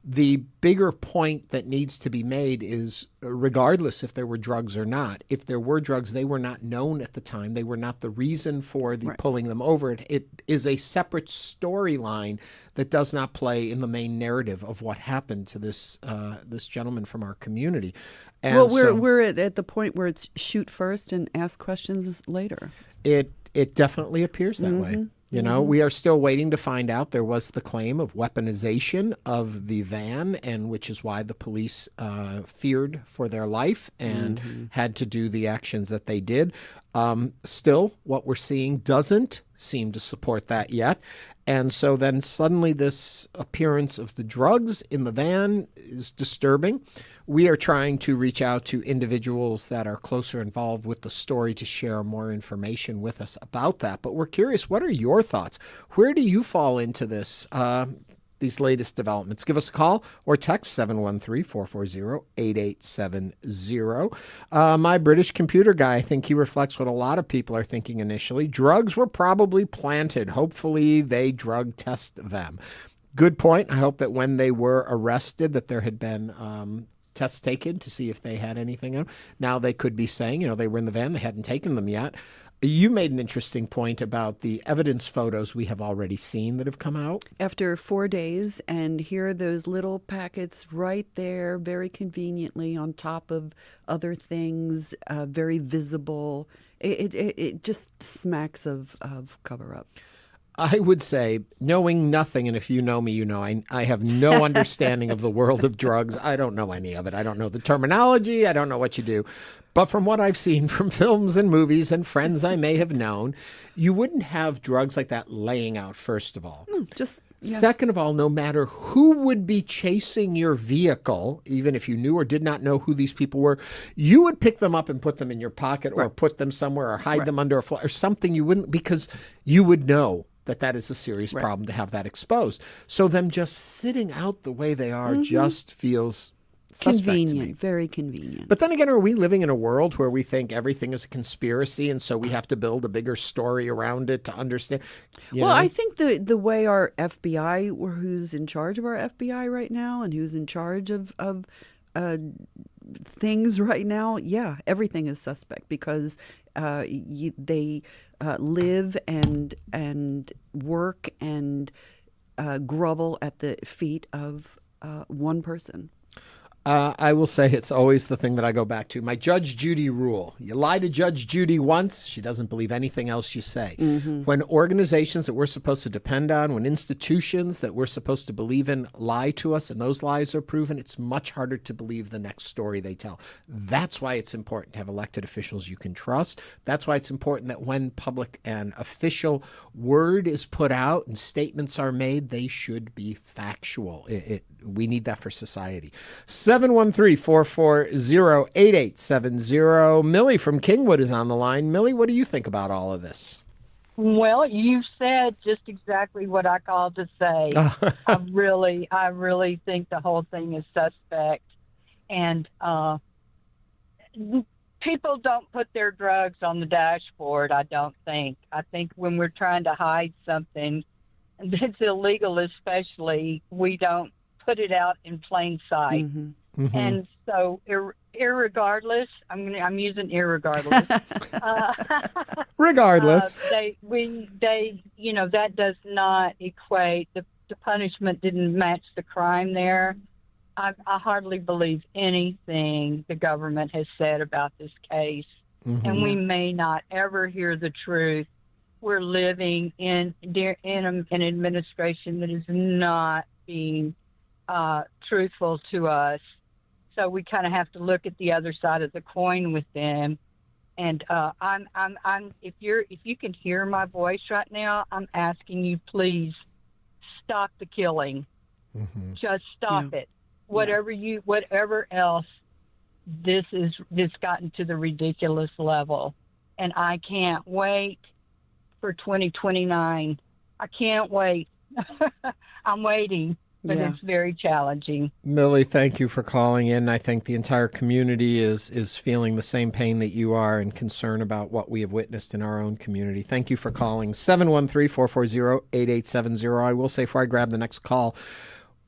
The bigger point that needs to be made is, regardless if there were drugs or not, if there were drugs, they were not known at the time. They were not the reason for the pulling them over. It is a separate storyline that does not play in the main narrative of what happened to this this gentleman from our community. And well, we're at the point where it's shoot first and ask questions later. It definitely appears that way. You know, we are still waiting to find out. There was the claim of weaponization of the van, and which is why the police feared for their life and had to do the actions that they did. Still, what we're seeing doesn't seem to support that yet. And so then suddenly this appearance of the drugs in the van is disturbing. We are trying to reach out to individuals that are closer involved with the story to share more information with us about that. But we're curious, what are your thoughts? Where do you fall into this, these latest developments? Give us a call or text 713-440-8870. My British computer guy, I think he reflects what a lot of people are thinking initially. Drugs were probably planted. Hopefully they drug test them. Good point. I hope that when they were arrested that there had been tests taken to see if they had anything. Now they could be saying, you know, they were in the van, they hadn't taken them yet. You made an interesting point about the evidence photos we have already seen that have come out. After 4 days, and here are those little packets right there, very conveniently on top of other things, very visible. It just smacks of cover-up. I would say, knowing nothing, and if you know me, you know I have no understanding of the world of drugs. I don't know any of it. I don't know the terminology. I don't know what you do. But from what I've seen from films and movies and friends I may have known, you wouldn't have drugs like that laying out, first of all. Second of all, no matter who would be chasing your vehicle, even if you knew or did not know who these people were, you would pick them up and put them in your pocket or put them somewhere or hide them under a floor or something. You wouldn't, because you would know that is a serious problem to have that exposed. So them just sitting out the way they are just feels convenient, very convenient. But then again, are we living in a world where we think everything is a conspiracy and so we have to build a bigger story around it to understand? Well, I think the way our FBI, or who's in charge of our FBI right now and who's in charge of things right now, everything is suspect because they live and work and grovel at the feet of one person. I will say it's always the thing that I go back to. My Judge Judy rule. You lie to Judge Judy once, she doesn't believe anything else you say. When organizations that we're supposed to depend on, when institutions that we're supposed to believe in lie to us and those lies are proven, it's much harder to believe the next story they tell. That's why it's important to have elected officials you can trust. That's why it's important that when public and official word is put out and statements are made, they should be factual. We need that for society. 713-440-8870. Millie from Kingwood is on the line. Millie, what do you think about all of this? Well, you said just exactly what I called to say. I really think the whole thing is suspect. And people don't put their drugs on the dashboard, I don't think. I think when we're trying to hide something that's illegal especially, we don't put it out in plain sight. And so irregardless, I'm using irregardless. Regardless. They that does not equate. The punishment didn't match the crime there. I hardly believe anything the government has said about this case. And we may not ever hear the truth. We're living in an administration that is not being truthful to us, so we kind of have to look at the other side of the coin with them. And I'm if you can hear my voice right now, I'm asking you, please stop the killing. Just stop it. Whatever else, this gotten to the ridiculous level, and I can't wait for 2029. I can't wait. I'm waiting. But it's very challenging. Millie, thank you for calling in. I think the entire community is feeling the same pain that you are and concern about what we have witnessed in our own community. Thank you for calling. 713-440-8870. I will say before I grab the next call,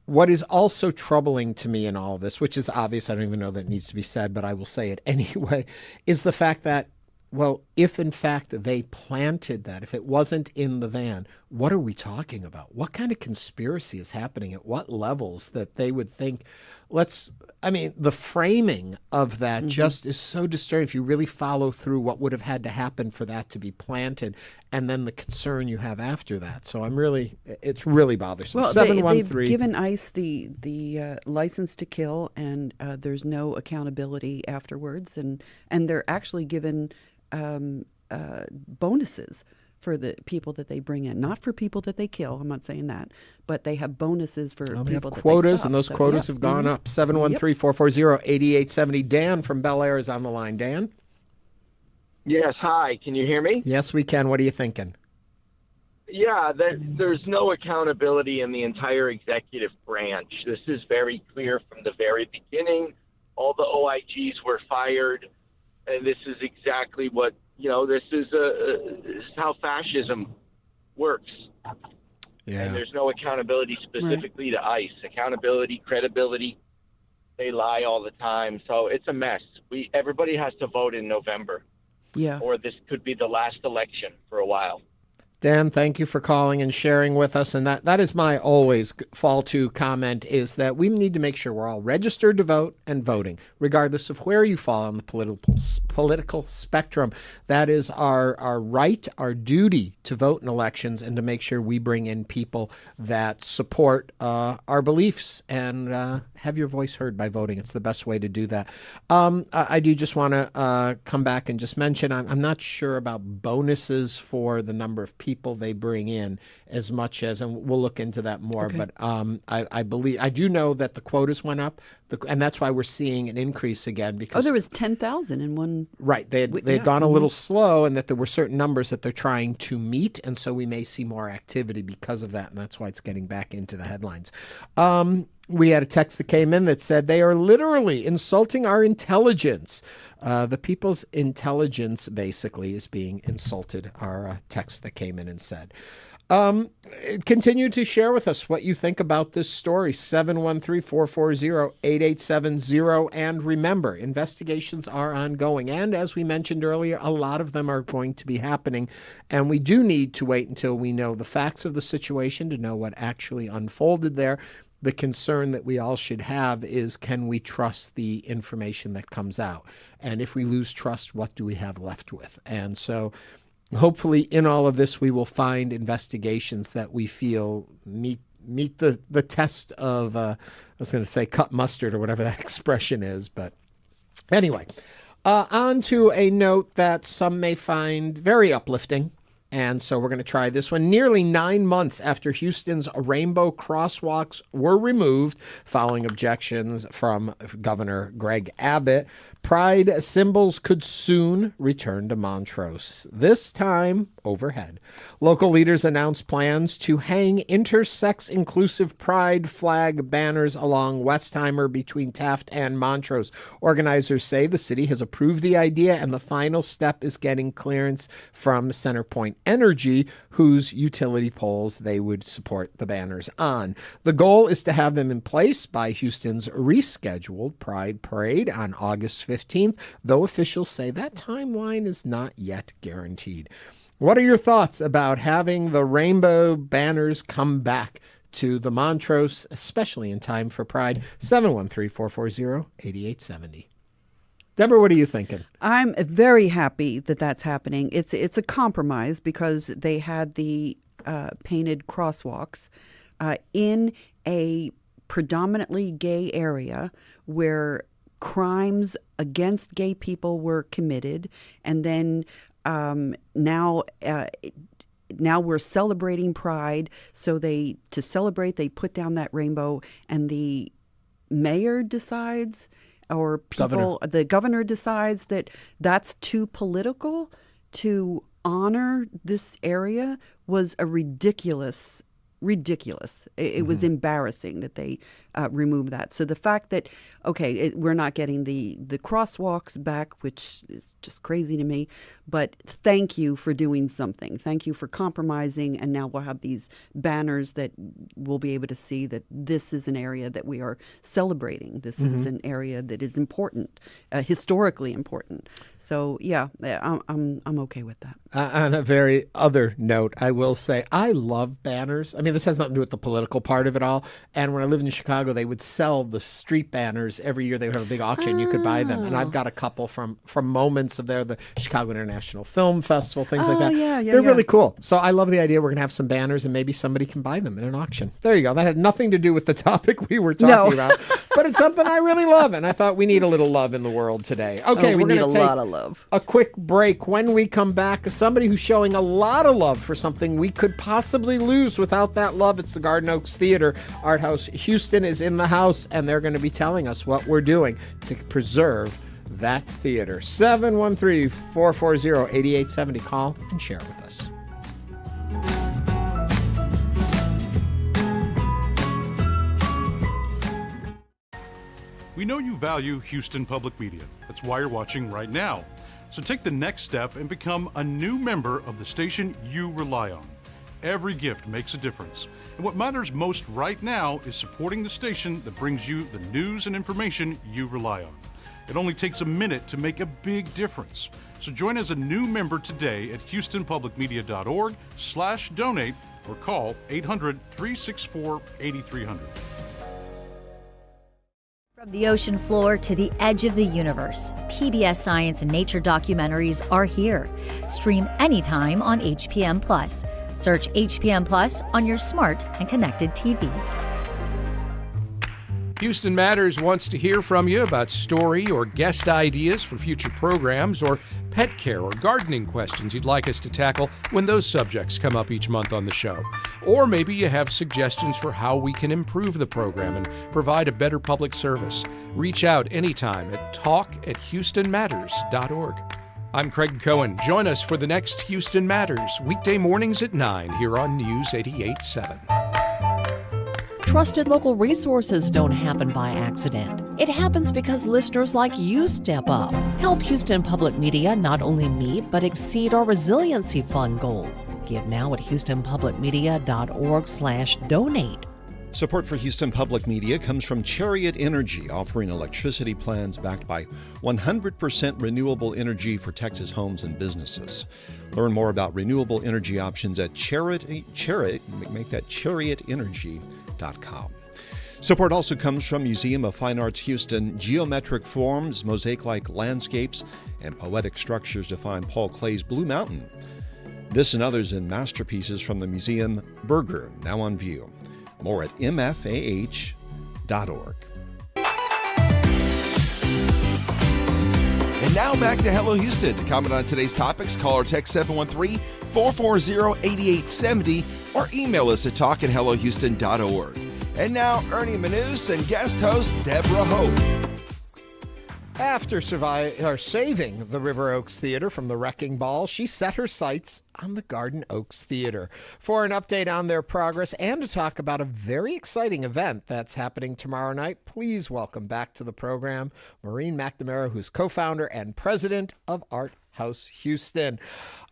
what is also troubling to me in all of this, which is obvious, I don't even know that it needs to be said, but I will say it anyway, is the fact that, well, if in fact they planted that, if it wasn't in the van, what are we talking about? What kind of conspiracy is happening at what levels that they would think, the framing of that just is so disturbing if you really follow through what would have had to happen for that to be planted and then the concern you have after that. So it's really bothersome. Well, they've given ICE the license to kill, and there's no accountability afterwards, and they're actually given bonuses for the people that they bring in, not for people that they kill. I'm not saying that, but they have bonuses for people that they quotas, stop. and those quotas have gone up. 713-440-8870. Dan from Bel Air is on the line. Dan? Yes, hi. Can you hear me? Yes, we can. What are you thinking? Yeah, there's no accountability in the entire executive branch. This is very clear from the very beginning. All the OIGs were fired. And this is exactly what, this is how fascism works. Yeah. And there's no accountability specifically to ICE. Accountability, credibility, they lie all the time. So it's a mess. Everybody has to vote in November. Yeah. Or this could be the last election for a while. Dan, thank you for calling and sharing with us. And that is my always fall to comment, is that we need to make sure we're all registered to vote and voting, regardless of where you fall on the political spectrum. That is our right, our duty to vote in elections and to make sure we bring in people that support our beliefs and have your voice heard by voting. It's the best way to do that. I do just want to come back and just mention, I'm not sure about bonuses for the number of people they bring in as much as, and we'll look into that more. Okay. But I do know that the quotas went up, and that's why we're seeing an increase again. Because there was 10,000 in one. Right, they had gone a little slow, and that there were certain numbers that they're trying to meet, and so we may see more activity because of that, and that's why it's getting back into the headlines. We had a text that came in that said they are literally insulting our intelligence. The people's intelligence basically is being insulted, our text that came in and said. Continue to share with us what you think about this story, 713-440-8870. And remember, investigations are ongoing. And as we mentioned earlier, a lot of them are going to be happening. And we do need to wait until we know the facts of the situation to know what actually unfolded there. the concern that we all should have is, can we trust the information that comes out? And if we lose trust, what do we have left with? And so hopefully in all of this, we will find investigations that we feel meet the test of, I was going to say cut mustard or whatever that expression is. But anyway, on to a note that some may find very uplifting. And so we're going to try this one. Nearly 9 months after Houston's rainbow crosswalks were removed following objections from Governor Greg Abbott, pride symbols could soon return to Montrose, this time overhead. Local leaders announced plans to hang intersex inclusive pride flag banners along Westheimer between Taft and Montrose. Organizers say the city has approved the idea, and the final step is getting clearance from CenterPoint Energy, whose utility poles they would support the banners on. The goal is to have them in place by Houston's rescheduled Pride Parade on August 15th, though officials say that timeline is not yet guaranteed. What are your thoughts about having the rainbow banners come back to the Montrose, especially in time for Pride? 713-440-8870. Deborah, what are you thinking? I'm very happy that that's happening. It's a compromise because they had the painted crosswalks in a predominantly gay area where crimes against gay people were committed, and then now we're celebrating Pride. So to celebrate, they put down that rainbow, and the mayor decides, or the governor decides that that's too political to honor this area was a ridiculous. It was embarrassing that they removed that. So the fact that, we're not getting the crosswalks back, which is just crazy to me, but thank you for doing something. Thank you for compromising, and now we'll have these banners that we'll be able to see that this is an area that we are celebrating. This is an area that is important, historically important. So yeah, I'm okay with that. On a very other note, I will say I love banners. I mean, this has nothing to do with the political part of it all. And when I lived in Chicago, they would sell the street banners every year. They would have a big auction. You could buy them. And I've got a couple from moments of the Chicago International Film Festival, things like that. They're really cool. So I love the idea we're going to have some banners and maybe somebody can buy them in an auction. There you go. That had nothing to do with the topic we were talking about. But it's something I really love. And I thought we need a little love in the world today. Okay, we we're need going a to take lot of love. A quick break. When we come back, somebody who's showing a lot of love for something we could possibly lose without that love. It's the Garden Oaks Theater. Art House Houston is in the house, and they're going to be telling us what we're doing to preserve that theater. 713-440-8870. Call and share with us. We know you value Houston Public Media. That's why you're watching right now. So take the next step and become a new member of the station you rely on. Every gift makes a difference. And what matters most right now is supporting the station that brings you the news and information you rely on. It only takes a minute to make a big difference. So join as a new member today at houstonpublicmedia.org/donate or call 800-364-8300. From the ocean floor to the edge of the universe, PBS Science and Nature documentaries are here. Stream anytime on HPM Plus. Search HPM Plus on your smart and connected TVs. Houston Matters wants to hear from you about story or guest ideas for future programs, or pet care or gardening questions you'd like us to tackle when those subjects come up each month on the show. Or maybe you have suggestions for how we can improve the program and provide a better public service. Reach out anytime at talk@houstonmatters.org. I'm Craig Cohen. Join us for the next Houston Matters, weekday mornings at 9 here on News 88.7. Trusted local resources don't happen by accident. It happens because listeners like you step up. Help Houston Public Media not only meet but exceed our Resiliency Fund goal. Give now at houstonpublicmedia.org/donate. Support for Houston Public Media comes from Chariot Energy, offering electricity plans backed by 100% renewable energy for Texas homes and businesses. Learn more about renewable energy options at chariotenergy.com. Support also comes from Museum of Fine Arts Houston. Geometric forms, mosaic-like landscapes, and poetic structures define Paul Klee's Blue Mountain. This and others in masterpieces from the museum. Burger, now on view. More at mfah.org. And now back to Hello Houston. To comment on today's topics, call or text 713-440-8870 or email us at talk@hellohouston.org. And now, Ernie Manouse and guest host Deborah Hope. After saving the River Oaks Theater from the wrecking ball, she set her sights on the Garden Oaks Theater. For an update on their progress and to talk about a very exciting event that's happening tomorrow night, please welcome back to the program Maureen McNamara, who's co-founder and president of Art House Houston.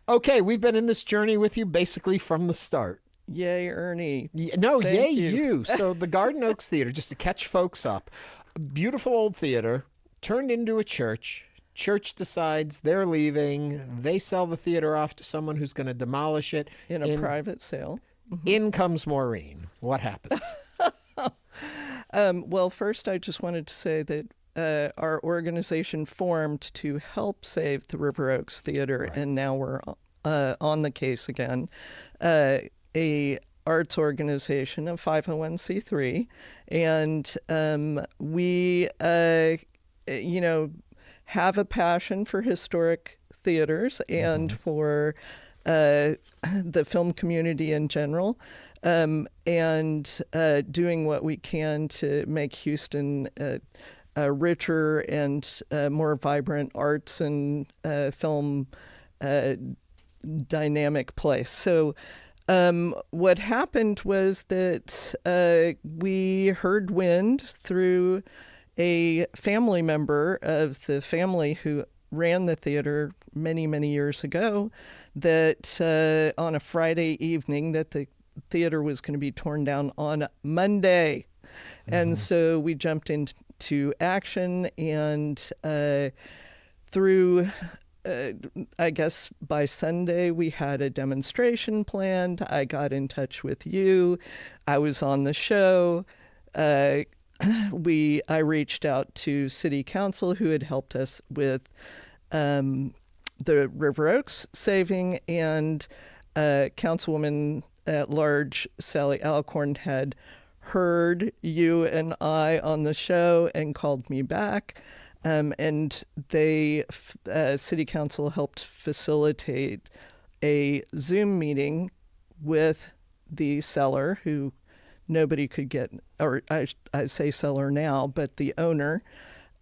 Okay, we've been in this journey with you basically from the start. Yay, Ernie. Yay you. So the Garden Oaks Theater, just to catch folks up, a beautiful old theater turned into a church. Church decides they're leaving. They sell the theater off to someone who's going to demolish it. In a private sale. In comes Maureen. What happens? Well, first, I just wanted to say that our organization formed to help save the River Oaks Theater, and now we're on the case again. A arts organization, a 501c3, and we have a passion for historic theaters and for the film community in general, and doing what we can to make Houston a richer and more vibrant arts and film dynamic place. So what happened was that we heard wind through a family member of the family who ran the theater many, many years ago that on a Friday evening that the theater was going to be torn down on Monday. And so we jumped into action, and through I guess by Sunday we had a demonstration planned. I got in touch with you. I was on the show. I reached out to City Council, who had helped us with the River Oaks saving, and Councilwoman at Large Sally Alcorn had heard you and I on the show and called me back. And they, City Council helped facilitate a Zoom meeting with the seller, who nobody could get, or I say seller now, but the owner,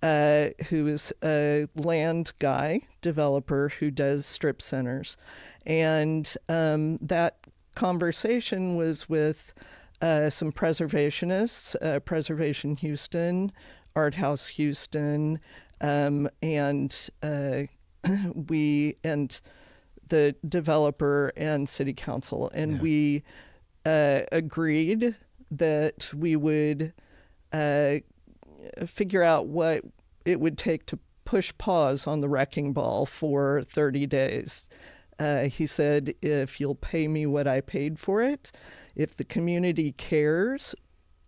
who is a land guy, developer who does strip centers. And that conversation was with some preservationists, Preservation Houston, Art House Houston, and we and the developer and City Council, and we agreed that we would figure out what it would take to push pause on the wrecking ball for 30 days. He said, if you'll pay me what I paid for it, if the community cares,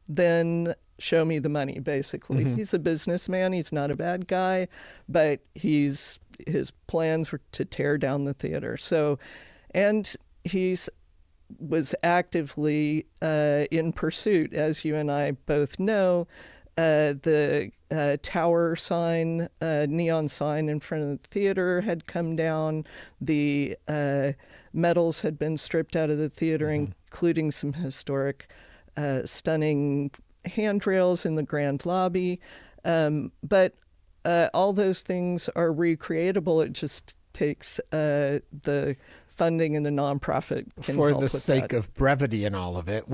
then show me the money, basically. He's a businessman. He's not a bad guy, but his plans were to tear down the theater. So, and was actively in pursuit, as you and I both know. The tower sign, neon sign in front of the theater had come down. The metals had been stripped out of the theater, including some historic, stunning handrails in the grand lobby. But all those things are recreatable. It just takes the funding and the nonprofit can for help the with sake that. of brevity and all of it.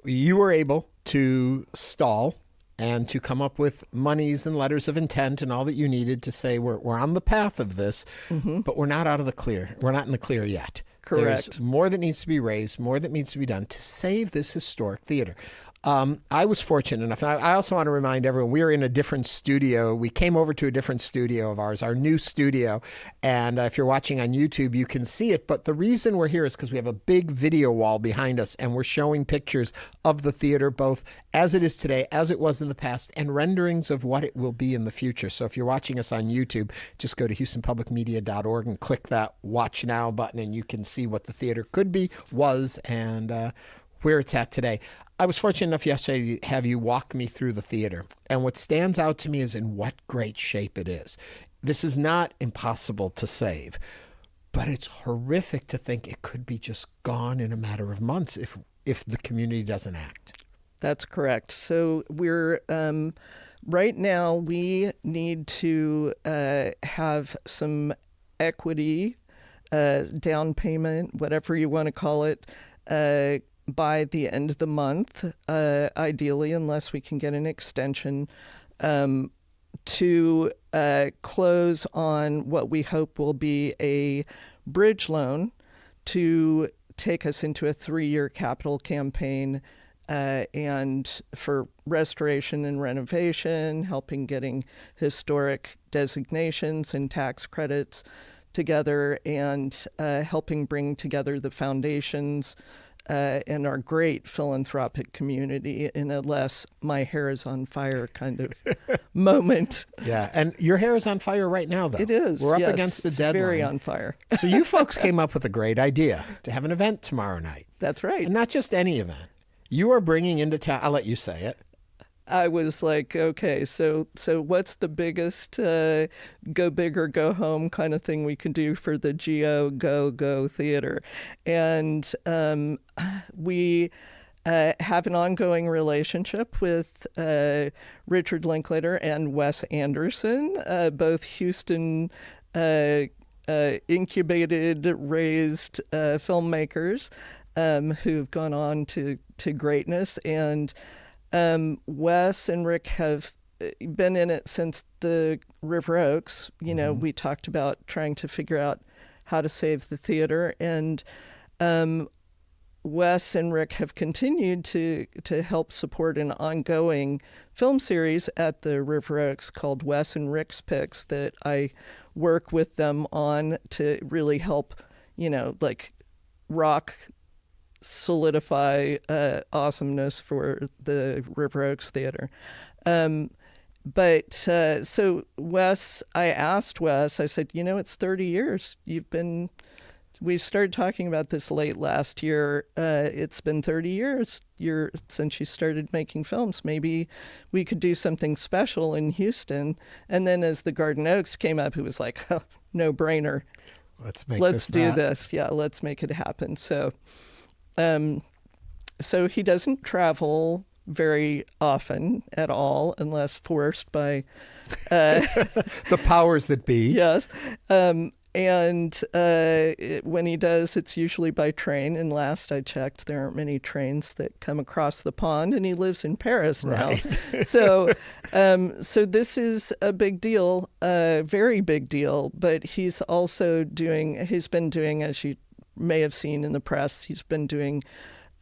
You were able to stall and to come up with monies and letters of intent and all that you needed to say we're on the path of this, but we're not out of the clear. We're not in the clear yet. Correct. There's more that needs to be raised, more that needs to be done to save this historic theater. I was fortunate enough. I also want to remind everyone, we are in a different studio. We came over to a different studio of ours, our new studio. And if you're watching on YouTube, you can see it. But the reason we're here is because we have a big video wall behind us, and we're showing pictures of the theater, both as it is today, as it was in the past, and renderings of what it will be in the future. So if you're watching us on YouTube, just go to HoustonPublicMedia.org and click that Watch Now button, and you can see what the theater could be, was, and where it's at today. I was fortunate enough yesterday to have you walk me through the theater. And what stands out to me is in what great shape it is. This is not impossible to save, but it's horrific to think it could be just gone in a matter of months if the community doesn't act. That's correct. So we're right now we need to have some equity, down payment, whatever you want to call it, by the end of the month, ideally, unless we can get an extension, to close on what we hope will be a bridge loan to take us into a 3-year capital campaign and for restoration and renovation, helping getting historic designations and tax credits together, and helping bring together the foundations and our great philanthropic community in a less my hair is on fire kind of moment. Yeah, and your hair is on fire right now, though. It is. We're up yes, against the it's deadline. Very on fire. So you folks came up with a great idea to have an event tomorrow night. That's right. And not just any event. You are bringing into town, I'll let you say it. I was like, okay, so what's the biggest go big or go home kind of thing we can do for the Go Theater? And we have an ongoing relationship with Richard Linklater and Wes Anderson, both Houston incubated, raised filmmakers who've gone on to greatness. And Wes and Rick have been in it since the River Oaks. You know, we talked about trying to figure out how to save the theater, and Wes and Rick have continued to help support an ongoing film series at the River Oaks called Wes and Rick's Picks that I work with them on to really help, you know, like rock solidify awesomeness for the River Oaks Theater. But so Wes, I asked Wes, I said, you know, it's 30 years. We started talking about this late last year. It's been 30 years since you started making films. Maybe we could do something special in Houston. And then as the Garden Oaks came up, it was like, oh, no brainer. Let's do this. Yeah, let's make it happen. So he doesn't travel very often at all, unless forced by the powers that be. Yes. And when he does, it's usually by train. And last I checked, there aren't many trains that come across the pond, and he lives in Paris now. Right. So this is a big deal, very big deal. But he's been doing, as you may have seen in the press, he's been doing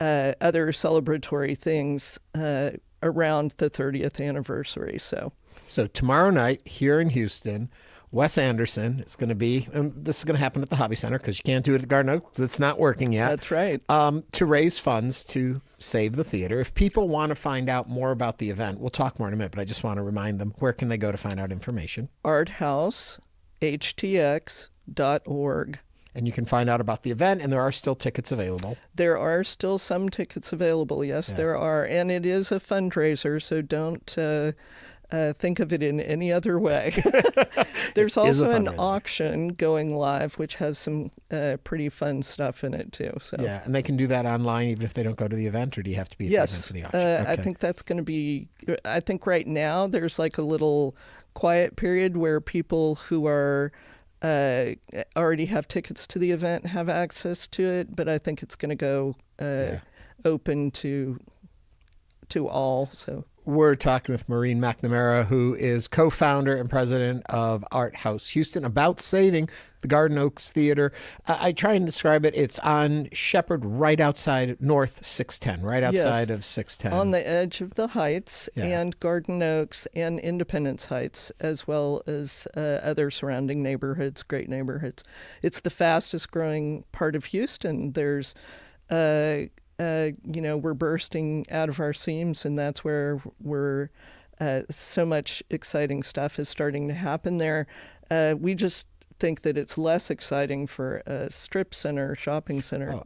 other celebratory things around the 30th anniversary. So tomorrow night here in Houston, Wes Anderson is going to be, this is going to happen at the Hobby Center because you can't do it at the Garden Oaks because it's not working yet. That's right. To raise funds to save the theater. If people want to find out more about the event, we'll talk more in a minute, but I just want to remind them, where can they go to find out information? arthousehtx.org. And you can find out about the event, and there are still tickets available. There are still some tickets available, yes, yeah. There are. And it is a fundraiser, so don't think of it in any other way. There's also an auction going live, which has some pretty fun stuff in it, too. So. Yeah, and they can do that online even if they don't go to the event, or do you have to be at the event for the auction? Okay. I think that's going to be, I think right now there's like a little quiet period where people who are already have tickets to the event have access to it, but I think it's going to go open to all. So We're talking with Maureen McNamara, who is co-founder and president of Art House Houston, about saving the Garden Oaks Theater. I try and describe it. It's on Shepherd, right outside North 610, right outside of 610. On the edge of the Heights and Garden Oaks and Independence Heights, as well as other surrounding neighborhoods, great neighborhoods. It's the fastest growing part of Houston. There's we're bursting out of our seams, and that's where we're so much exciting stuff is starting to happen there. We just think that it's less exciting for a strip center, shopping center,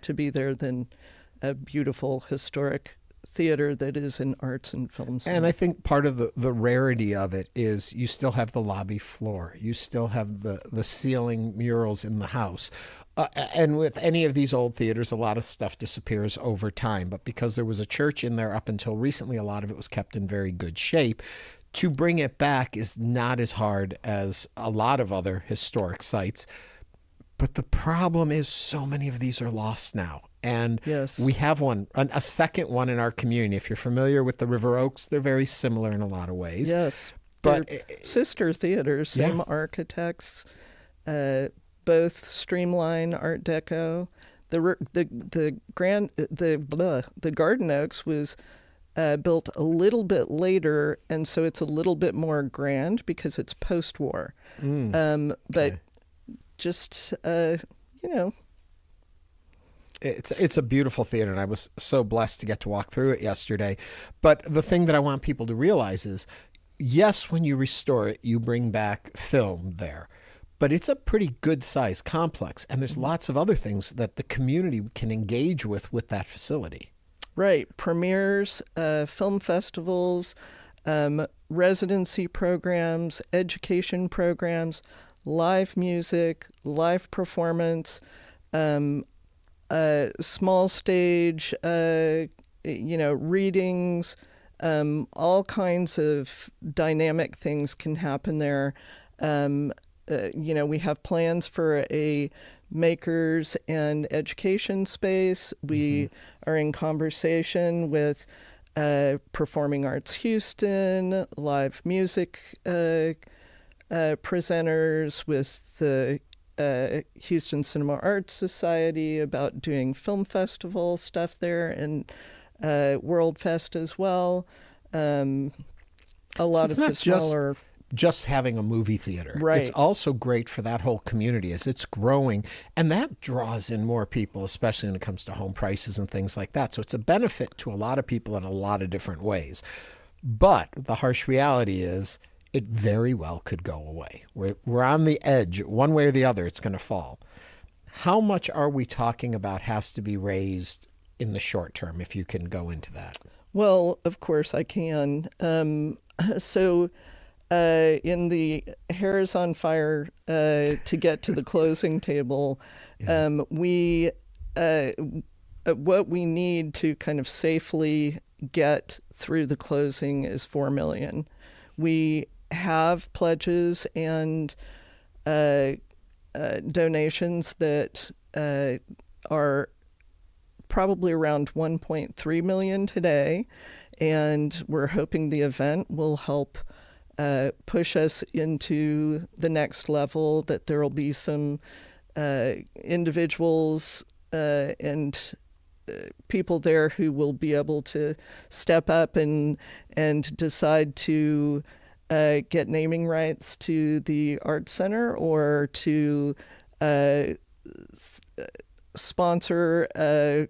to be there than a beautiful historic theater that is in arts and films. And I think part of the rarity of it is you still have the lobby floor. You still have the ceiling murals in the house. And with any of these old theaters, a lot of stuff disappears over time. But because there was a church in there up until recently, a lot of it was kept in very good shape. To bring it back is not as hard as a lot of other historic sites. But the problem is so many of these are lost now. And we have a second one in our community. If you're familiar with the River Oaks, they're very similar in a lot of ways. Yes. But sister theaters, same architects, both streamline Art Deco. The Garden Oaks was built a little bit later, and so it's a little bit more grand because it's post-war. But just It's a beautiful theater, and I was so blessed to get to walk through it yesterday. But the thing that I want people to realize is, yes, when you restore it, you bring back film there. But it's a pretty good-sized complex, and there's lots of other things that the community can engage with that facility. Right. Premieres, film festivals, residency programs, education programs, live music, live performance, small stage, readings, all kinds of dynamic things can happen there. We have plans for a makers and education space. We are in conversation with Performing Arts Houston, live music presenters, with the Houston Cinema Arts Society about doing film festival stuff there, and World Fest as well. A lot of the smaller... just having a movie theater. Right. It's also great for that whole community as it's growing, and that draws in more people, especially when it comes to home prices and things like that. So it's a benefit to a lot of people in a lot of different ways. But the harsh reality is it very well could go away. We're on the edge. One way or the other, it's going to fall. How much are we talking about has to be raised in the short term, if you can go into that? Well, of course I can. In the hairs on fire to get to the closing table, what we need to kind of safely get through the closing is $4 million. We have pledges and donations that are probably around $1.3 million today, and we're hoping the event will help push us into the next level, that there will be some individuals and people there who will be able to step up and decide to get naming rights to the Art Center, or to sponsor a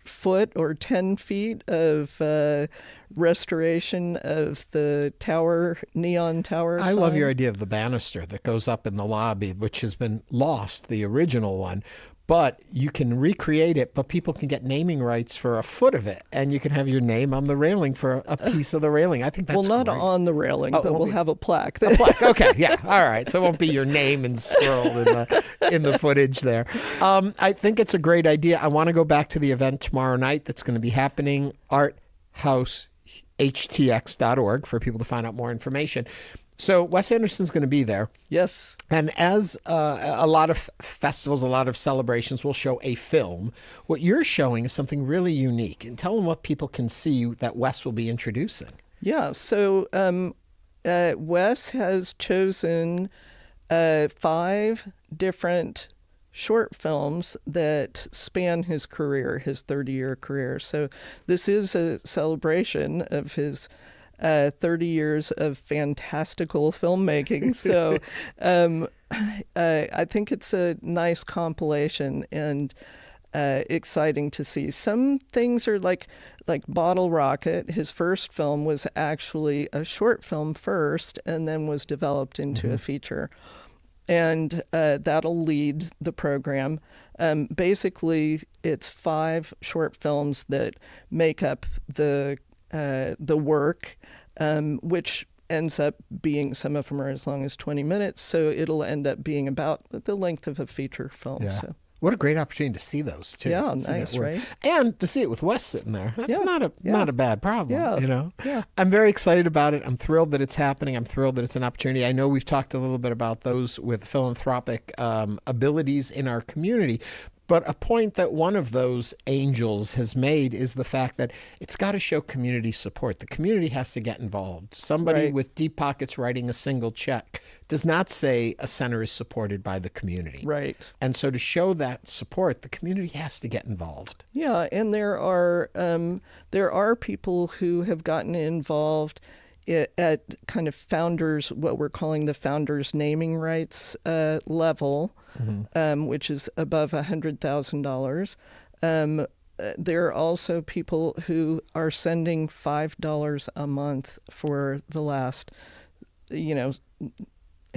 foot or 10 feet of restoration of the tower, neon tower I sign. love your idea of the banister that goes up in the lobby, which has been lost, the original one. But you can recreate it, but people can get naming rights for a foot of it, and you can have your name on the railing for a piece of the railing. I think that's well, not great. on the railing, but we'll have a plaque. A plaque. Okay, yeah, all right. So it won't be your name and scrolled in the footage there. I think it's a great idea. I want to go back to the event tomorrow night that's going to be happening, arthousehtx.org, for people to find out more information. So Wes Anderson's going to be there. Yes. And as a lot of festivals, a lot of celebrations will show a film, what you're showing is something really unique. And tell them what people can see that Wes will be introducing. Yeah. So Wes has chosen 5 different short films that span his career, his 30-year career. So this is a celebration of his 30 years of fantastical filmmaking. So I think it's a nice compilation and exciting to see. Some things are like Bottle Rocket. His first film was actually a short film first and then was developed into a feature. And that'll lead the program. Basically, it's 5 short films that make up the work, which ends up being, some of them are as long as 20 minutes, so it'll end up being about the length of a feature film. Yeah. So. What a great opportunity to see those, too. Yeah, see nice, right? And to see it with Wes sitting there. That's not a bad problem, Yeah. I'm very excited about it. I'm thrilled that it's happening. I'm thrilled that it's an opportunity. I know we've talked a little bit about those with philanthropic abilities in our community. But a point that one of those angels has made is the fact that it's got to show community support. The community has to get involved. Somebody with deep pockets writing a single check does not say a center is supported by the community. Right. And so to show that support, the community has to get involved. Yeah, and there are people who have gotten involved at kind of founders, what we're calling the founders naming rights level, which is above $100,000. There are also people who are sending $5 a month for the last,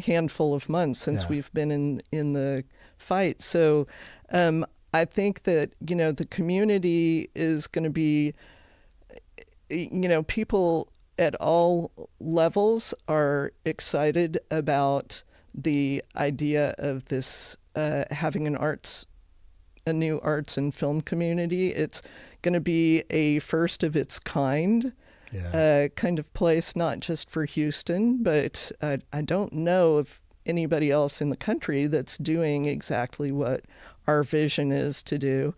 handful of months since we've been in the fight. So I think that, the community is going to be, people at all levels are excited about the idea of this having a new arts and film community. It's going to be a first of its kind kind of place, not just for Houston, but I don't know of anybody else in the country that's doing exactly what our vision is to do.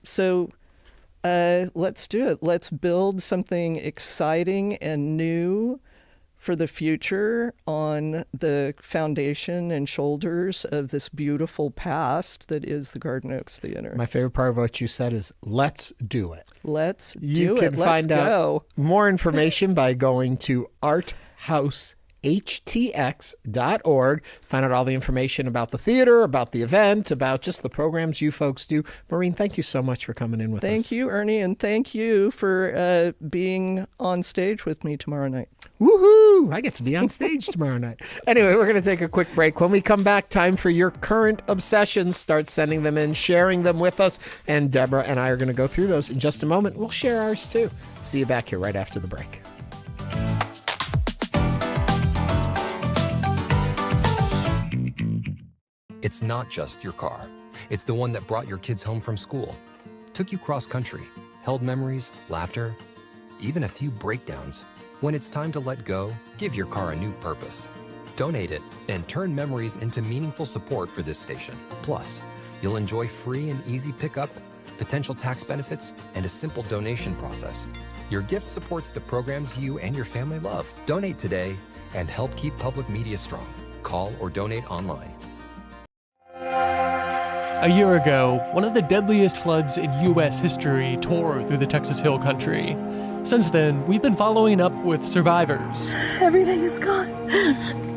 So let's do it. Let's build something exciting and new for the future on the foundation and shoulders of this beautiful past that is the Garden Oaks Theater. My favorite part of what you said is, let's do it. Let's do it. You can find out more information by going to arthousehtx.org. Find out all the information about the theater, about the event, about just the programs you folks do. Maureen, thank you so much for coming in with us. Thank you, Ernie, and thank you for being on stage with me tomorrow night. Woohoo! I get to be on stage tomorrow night. Anyway, we're going to take a quick break. When we come back, time for your current obsessions. Start sending them in, sharing them with us. And Deborah and I are going to go through those in just a moment. We'll share ours too. See you back here right after the break. It's not just your car. It's the one that brought your kids home from school, took you cross-country, held memories, laughter, even a few breakdowns. When it's time to let go, give your car a new purpose. Donate it and turn memories into meaningful support for this station. Plus, you'll enjoy free and easy pickup, potential tax benefits, and a simple donation process. Your gift supports the programs you and your family love. Donate today and help keep public media strong. Call or donate online. A year ago, one of the deadliest floods in U.S. history tore through the Texas Hill Country. Since then, we've been following up with survivors. Everything is gone.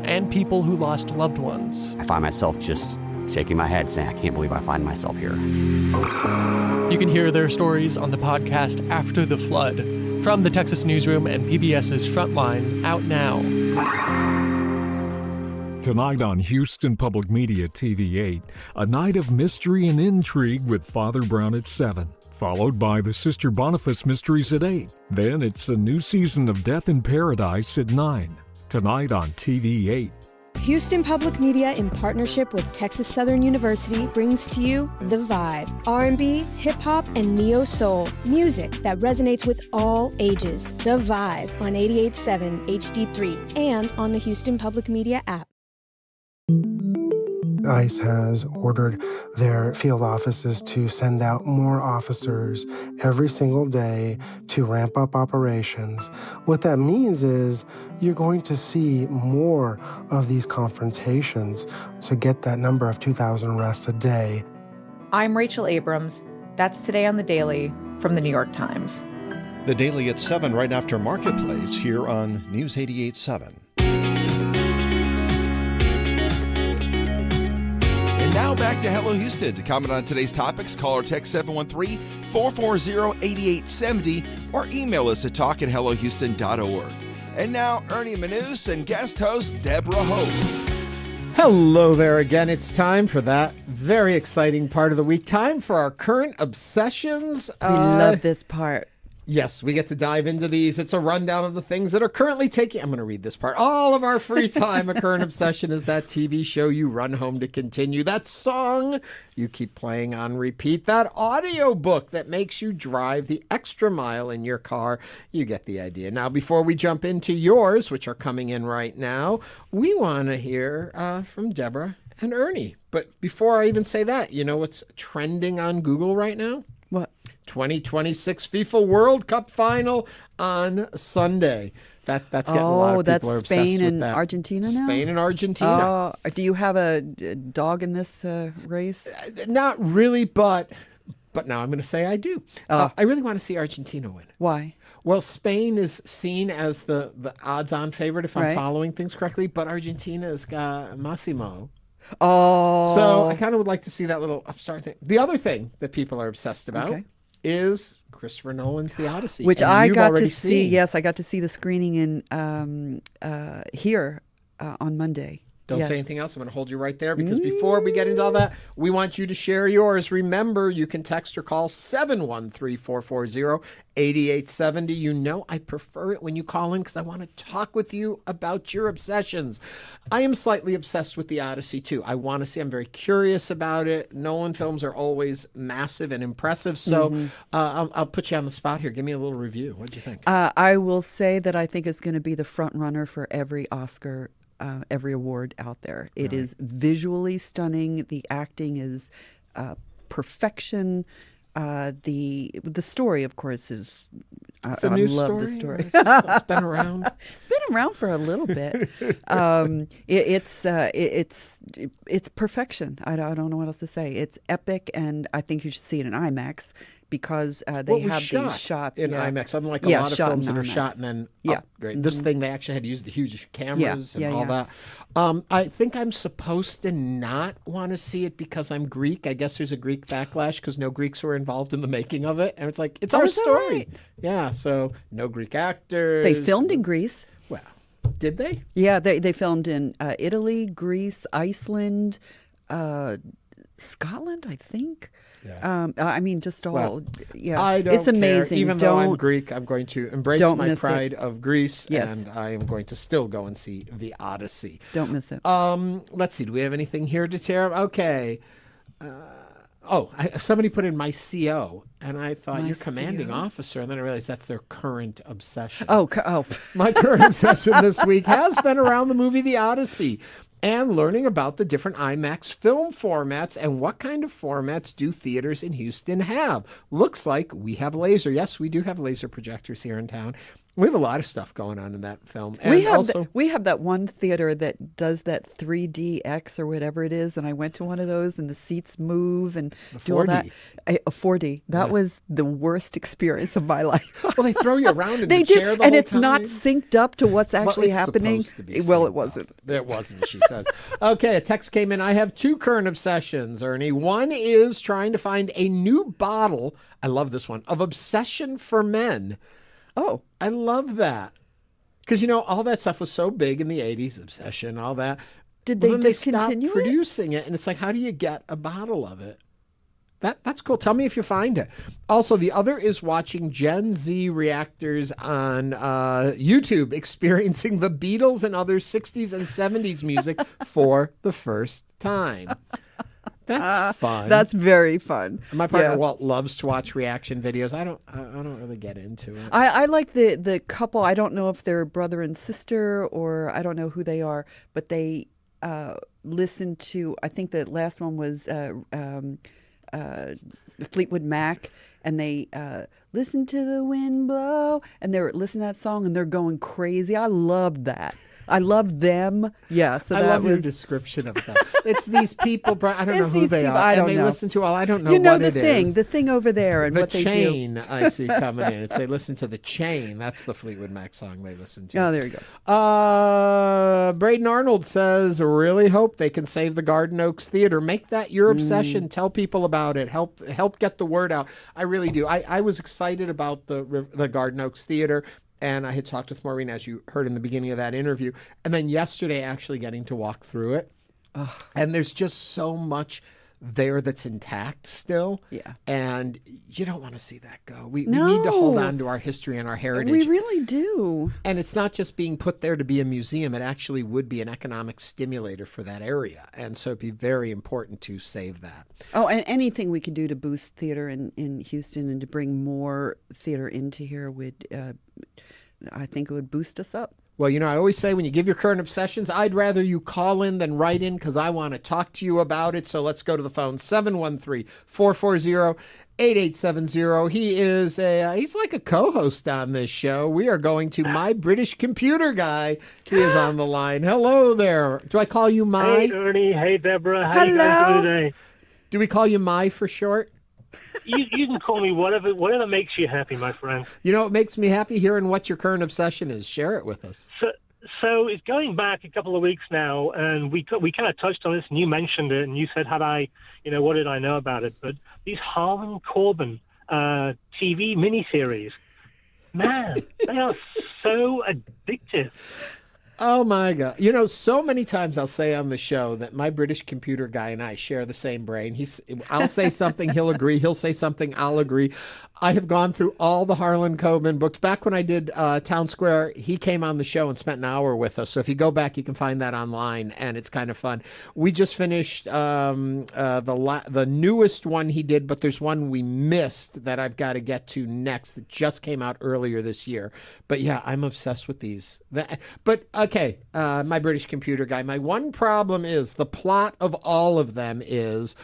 And people who lost loved ones. I find myself just shaking my head saying, I can't believe I find myself here. You can hear their stories on the podcast After the Flood, from the Texas Newsroom and PBS's Frontline, out now. Tonight on Houston Public Media TV8, a night of mystery and intrigue with Father Brown at 7, followed by the Sister Boniface Mysteries at 8. Then it's a new season of Death in Paradise at 9. Tonight on TV8. Houston Public Media, in partnership with Texas Southern University, brings to you The Vibe. R&B, hip-hop, and neo-soul. Music that resonates with all ages. The Vibe on 88.7 HD3 and on the Houston Public Media app. ICE has ordered their field offices to send out more officers every single day to ramp up operations. What that means is you're going to see more of these confrontations to get that number of 2,000 arrests a day. I'm Rachel Abrams. That's Today on the Daily from the New York Times. The Daily at 7 right after Marketplace here on News 88.7. And now back to Hello Houston. To comment on today's topics, call or text 713-440-8870 or email us at talk@hellohouston.org. And now, Ernie Manouse and guest host Deborah Hope. Hello there again. It's time for that very exciting part of the week. Time for our current obsessions. We love this part. Yes, we get to dive into these. It's a rundown of the things that are currently taking, I'm going to read this part, all of our free time. A current obsession is that TV show you run home to continue, that song you keep playing on repeat, that audio book that makes you drive the extra mile in your car. You get the idea. Now, before we jump into yours, which are coming in right now, we want to hear from Deborah and Ernie. But before I even say that, you know what's trending on Google right now? What? 2026 FIFA World Cup final on Sunday. That's getting a lot of people are obsessed with that. Spain and Argentina now? Spain and Argentina. Do you have a dog in this race? Not really, but now I'm going to say I do. I really want to see Argentina win. Why? Well, Spain is seen as the odds-on favorite, if I'm following things correctly, but Argentina's got Massimo. Oh. So I kind of would like to see that little upstart thing. The other thing that people are obsessed about is Christopher Nolan's The Odyssey. Which I got to see. Yes, I got to see the screening in here on Monday. Don't say anything else. I'm going to hold you right there because before we get into all that, we want you to share yours. Remember, you can text or call 713-440-8870. You know I prefer it when you call in because I want to talk with you about your obsessions. I am slightly obsessed with The Odyssey, too. I want to see. I'm very curious about it. Nolan films are always massive and impressive. So I'll put you on the spot here. Give me a little review. What do you think? I will say that I think it's going to be the front runner for every Oscar every award out there. It is visually stunning. The acting is perfection. The story, of course, is. It's a new love story. The story. It's been around. It's been around for a little bit. It's perfection. I don't know what else to say. It's epic, and I think you should see it in IMAX because they have these shots in IMAX. Unlike a lot of films that are shot and then upgrade. This thing, they actually had to use the huge cameras and all that. I think I'm supposed to not want to see it because I'm Greek. I guess there's a Greek backlash because no Greeks were involved in the making of it. And it's like, it's our story. Right? Yeah, so no Greek actors. They filmed in Greece. Well, did they? Yeah, they filmed in Italy, Greece, Iceland, Scotland, I think. Yeah. I mean, just all. Well, I don't it's amazing. Care. Even though I'm Greek, I'm going to embrace my pride of Greece, yes. and I am going to still go and see The Odyssey. Don't miss it. Let's see. Do we have anything here to tear up? Okay. Somebody put in my CO, and I thought you're commanding CO? officer, and then I realized that's their current obsession. Oh. My current obsession this week has been around the movie The Odyssey and learning about the different IMAX film formats and what kind of formats do theaters in Houston have. Looks like we have laser. Yes, we do have laser projectors here in town. We have a lot of stuff going on in that film. And we have that one theater that does that 3DX or whatever it is, and I went to one of those, and the seats move and do all that. A 4D. That was the worst experience of my life. Well, they throw you around in the chair the and whole it's time. not synced up to what's actually happening. Well, it wasn't. It wasn't, she says. Okay, a text came in. I have two current obsessions, Ernie. One is trying to find a new bottle, I love this one, of Obsession for Men. Oh. I love that. Because, all that stuff was so big in the 80s, Obsession, all that. Did they discontinue it? Producing it, and it's like, how do you get a bottle of it? That's looks cool. Tell me if you find it. Also, the other is watching Gen Z reactors on YouTube experiencing the Beatles and other 60s and 70s music for the first time. That's fun. That's very fun. My partner Walt loves to watch reaction videos. I don't really get into it. I like the couple. I don't know if they're brother and sister or I don't know who they are, but they listen to. I think the last one was Fleetwood Mac, and they listen to the wind blow, and they're listening to that song, and they're going crazy. I loved that. I love them. Yeah, so I that love was... your description of that. It's these people, I don't know who they are. I don't and know. they listen to, I don't know you know what it is. The thing over there and the what they do. The Chain I see coming in. It's they listen to The Chain. That's the Fleetwood Mac song they listen to. Oh, there you go. Braden Arnold says, really hope they can save the Garden Oaks Theater. Make that your obsession. Tell people about it. Help get the word out. I really do. I was excited about the Garden Oaks Theater. And I had talked with Maureen, as you heard in the beginning of that interview. And then yesterday, actually getting to walk through it. Ugh. And there's just so much there that's intact still. Yeah. And you don't want to see that go. We need to hold on to our history and our heritage. We really do. And it's not just being put there to be a museum. It actually would be an economic stimulator for that area. And so it'd be very important to save that. Oh, and anything we could do to boost theater in Houston and to bring more theater into here would, I think it would boost us up. Well, I always say when you give your current obsessions, I'd rather you call in than write in because I want to talk to you about it. So let's go to the phone, 713-440-8870. He is he's like a co-host on this show. We are going to My British Computer Guy. He is on the line. Hello there. Do I call you My? Hey, Ernie. Hey, Deborah. How you guys doing today? Do we call you My for short? You can call me whatever makes you happy, my friend. It makes me happy hearing what your current obsession is. Share it with us. So it's going back a couple of weeks now, and we kind of touched on this, and you mentioned it, and you said, what did I know about it? But these Harlan Coben TV miniseries, man, they are so addictive. Oh, my God. So many times I'll say on the show that My British Computer Guy and I share the same brain. I'll say something, he'll agree. He'll say something, I'll agree. I have gone through all the Harlan Coben books. Back when I did Town Square, he came on the show and spent an hour with us. So if you go back, you can find that online, and it's kind of fun. We just finished the newest one he did, but there's one we missed that I've got to get to next that just came out earlier this year. But yeah, I'm obsessed with these. But okay, My British Computer Guy. My one problem is the plot of all of them is,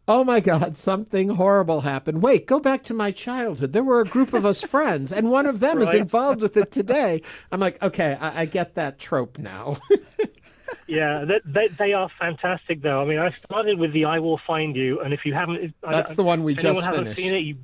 oh my God, something horrible happened. Wait, go back to my childhood. There were a group of us friends, and one of them is involved with it today. I'm like, okay, I get that trope now. Yeah, they are fantastic, though. I mean, I started with the I Will Find You, and if you haven't... That's the one we just finished. Hasn't seen it,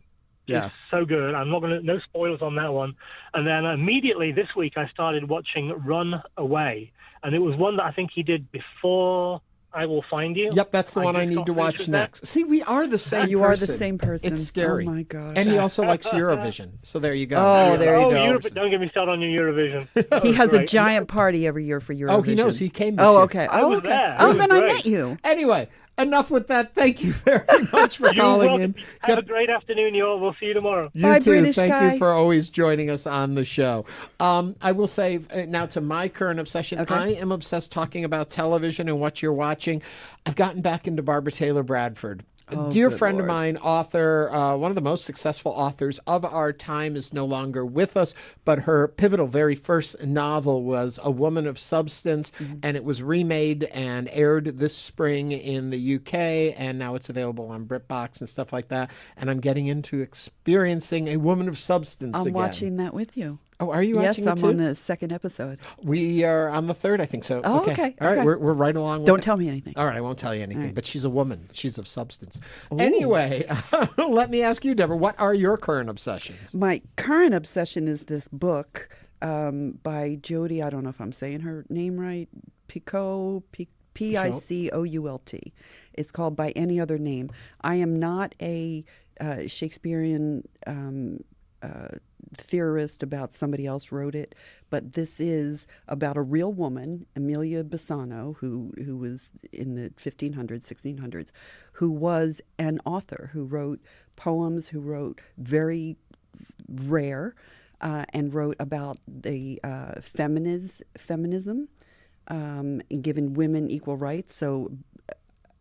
it's so good. I'm not going to... No spoilers on that one. And then immediately this week, I started watching Run Away, and it was one that I think he did before... I Will Find You. Yep, that's the one I need to watch next. See, we are the same person. You are the same person. It's scary. Oh, my gosh. And he also likes Eurovision. So there you go. Oh, there you go. Don't get me started on your Eurovision. He has a giant party every year for Eurovision. Oh, he knows. He came this year. Okay. I was there. Oh, then I met you. Anyway, enough with that. Thank you very much for calling in. Have a great afternoon, you all. We'll see you tomorrow. You too. British Thank you for always joining us on the show. I will say now to my current obsession. Okay. I am obsessed talking about television and what you're watching. I've gotten back into Barbara Taylor Bradford. A dear friend of mine, author, one of the most successful authors of our time, is no longer with us, but her pivotal very first novel was A Woman of Substance, and it was remade and aired this spring in the UK, and now it's available on BritBox and stuff like that, and I'm getting into experiencing A Woman of Substance again. I'm watching that with you. Oh, are you watching it too? Yes, I'm on the second episode. We are on the third, I think so. Oh, okay. All right, we're right along with Don't tell me anything. All right, I won't tell you anything. Right. But she's a woman. She's of substance. Ooh. Anyway, let me ask you, Deborah, what are your current obsessions? My current obsession is this book by Jodi, I don't know if I'm saying her name right, Picoult, Picoult. It's called By Any Other Name. I am not a Shakespearean theorist, about somebody else wrote it, but this is about a real woman, Amelia Bassano, who was in the 1500s, 1600s, who was an author, who wrote poems, who wrote very rare, and wrote about the feminism, and giving women equal rights. So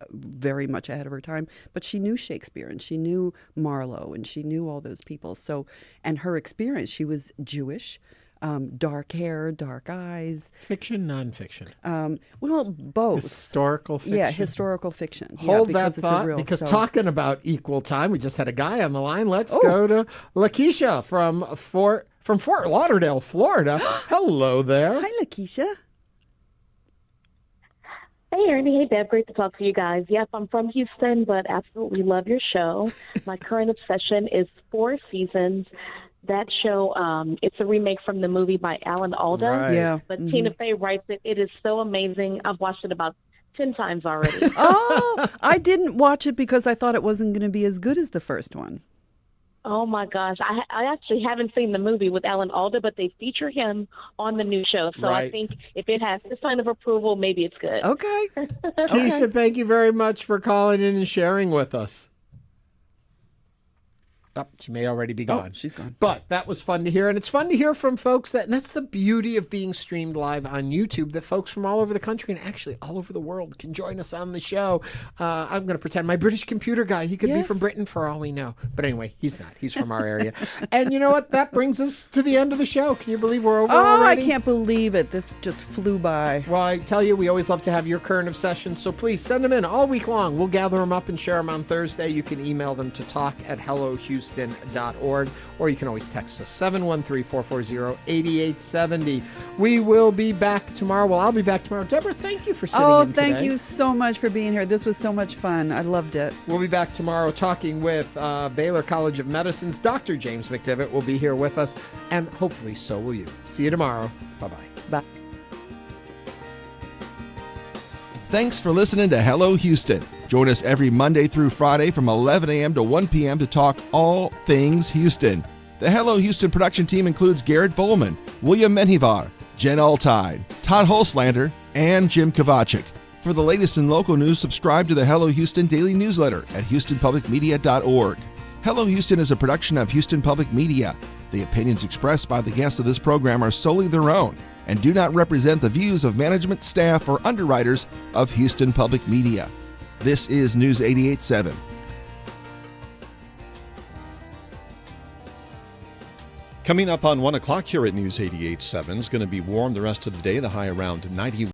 very much ahead of her time, but she knew Shakespeare and she knew Marlowe and she knew all those people. So, and her experience, she was Jewish, dark hair, dark eyes. Fiction, nonfiction? Well, both. Historical fiction? Yeah, historical fiction. Hold yeah, that thought, because talking about equal time, we just had a guy on the line. Let's go to Lakeisha from Fort Lauderdale, Florida. Hello there. Hi, Lakeisha. Hey, Ernie. Hey, Deb. Great to talk to you guys. Yep, I'm from Houston, but absolutely love your show. My current obsession is Four Seasons. That show, it's a remake from the movie by Alan Alda. Right. Yeah. But Tina Fey writes it. It is so amazing. I've watched it about 10 times already. Oh, I didn't watch it because I thought it wasn't going to be as good as the first one. Oh, my gosh. I actually haven't seen the movie with Alan Alda, but they feature him on the new show. So Right. I think if it has this kind of approval, maybe it's good. Okay. Keisha, thank you very much for calling in and sharing with us. Oh, she may already be gone. She's gone. But that was fun to hear. And it's fun to hear from folks and that's the beauty of being streamed live on YouTube, that folks from all over the country and actually all over the world can join us on the show. I'm going to pretend my British computer guy, he could be from Britain for all we know. But anyway, he's not. He's from our area. And you know what? That brings us to the end of the show. Can you believe we're over already? I can't believe it. This just flew by. Well, I tell you, we always love to have your current obsessions, so please send them in all week long. We'll gather them up and share them on Thursday. You can email them to talk@hellohouston.org, or you can always text us 713-440-8870. We will be back tomorrow. Well, I'll be back tomorrow. Deborah, thank you for sitting in today. Thank you so much for being here. This was so much fun. I loved it. We'll be back tomorrow talking with Baylor College of Medicine's Dr. James McDivitt will be here with us, and hopefully so will you. See you tomorrow. Bye-bye. Bye. Thanks for listening to Hello Houston. Join us every Monday through Friday from 11 a.m. to 1 p.m. to talk all things Houston. The Hello Houston production team includes Garrett Bowman, William Menjivar, Jen Altide, Todd Holslander, and Jim Kovacic. For the latest in local news, subscribe to the Hello Houston daily newsletter at houstonpublicmedia.org. Hello Houston is a production of Houston Public Media. The opinions expressed by the guests of this program are solely their own and do not represent the views of management, staff, or underwriters of Houston Public Media. This is News 88.7. Coming up on 1 o'clock here at News 88.7 is going to be warm the rest of the day, the high around 91.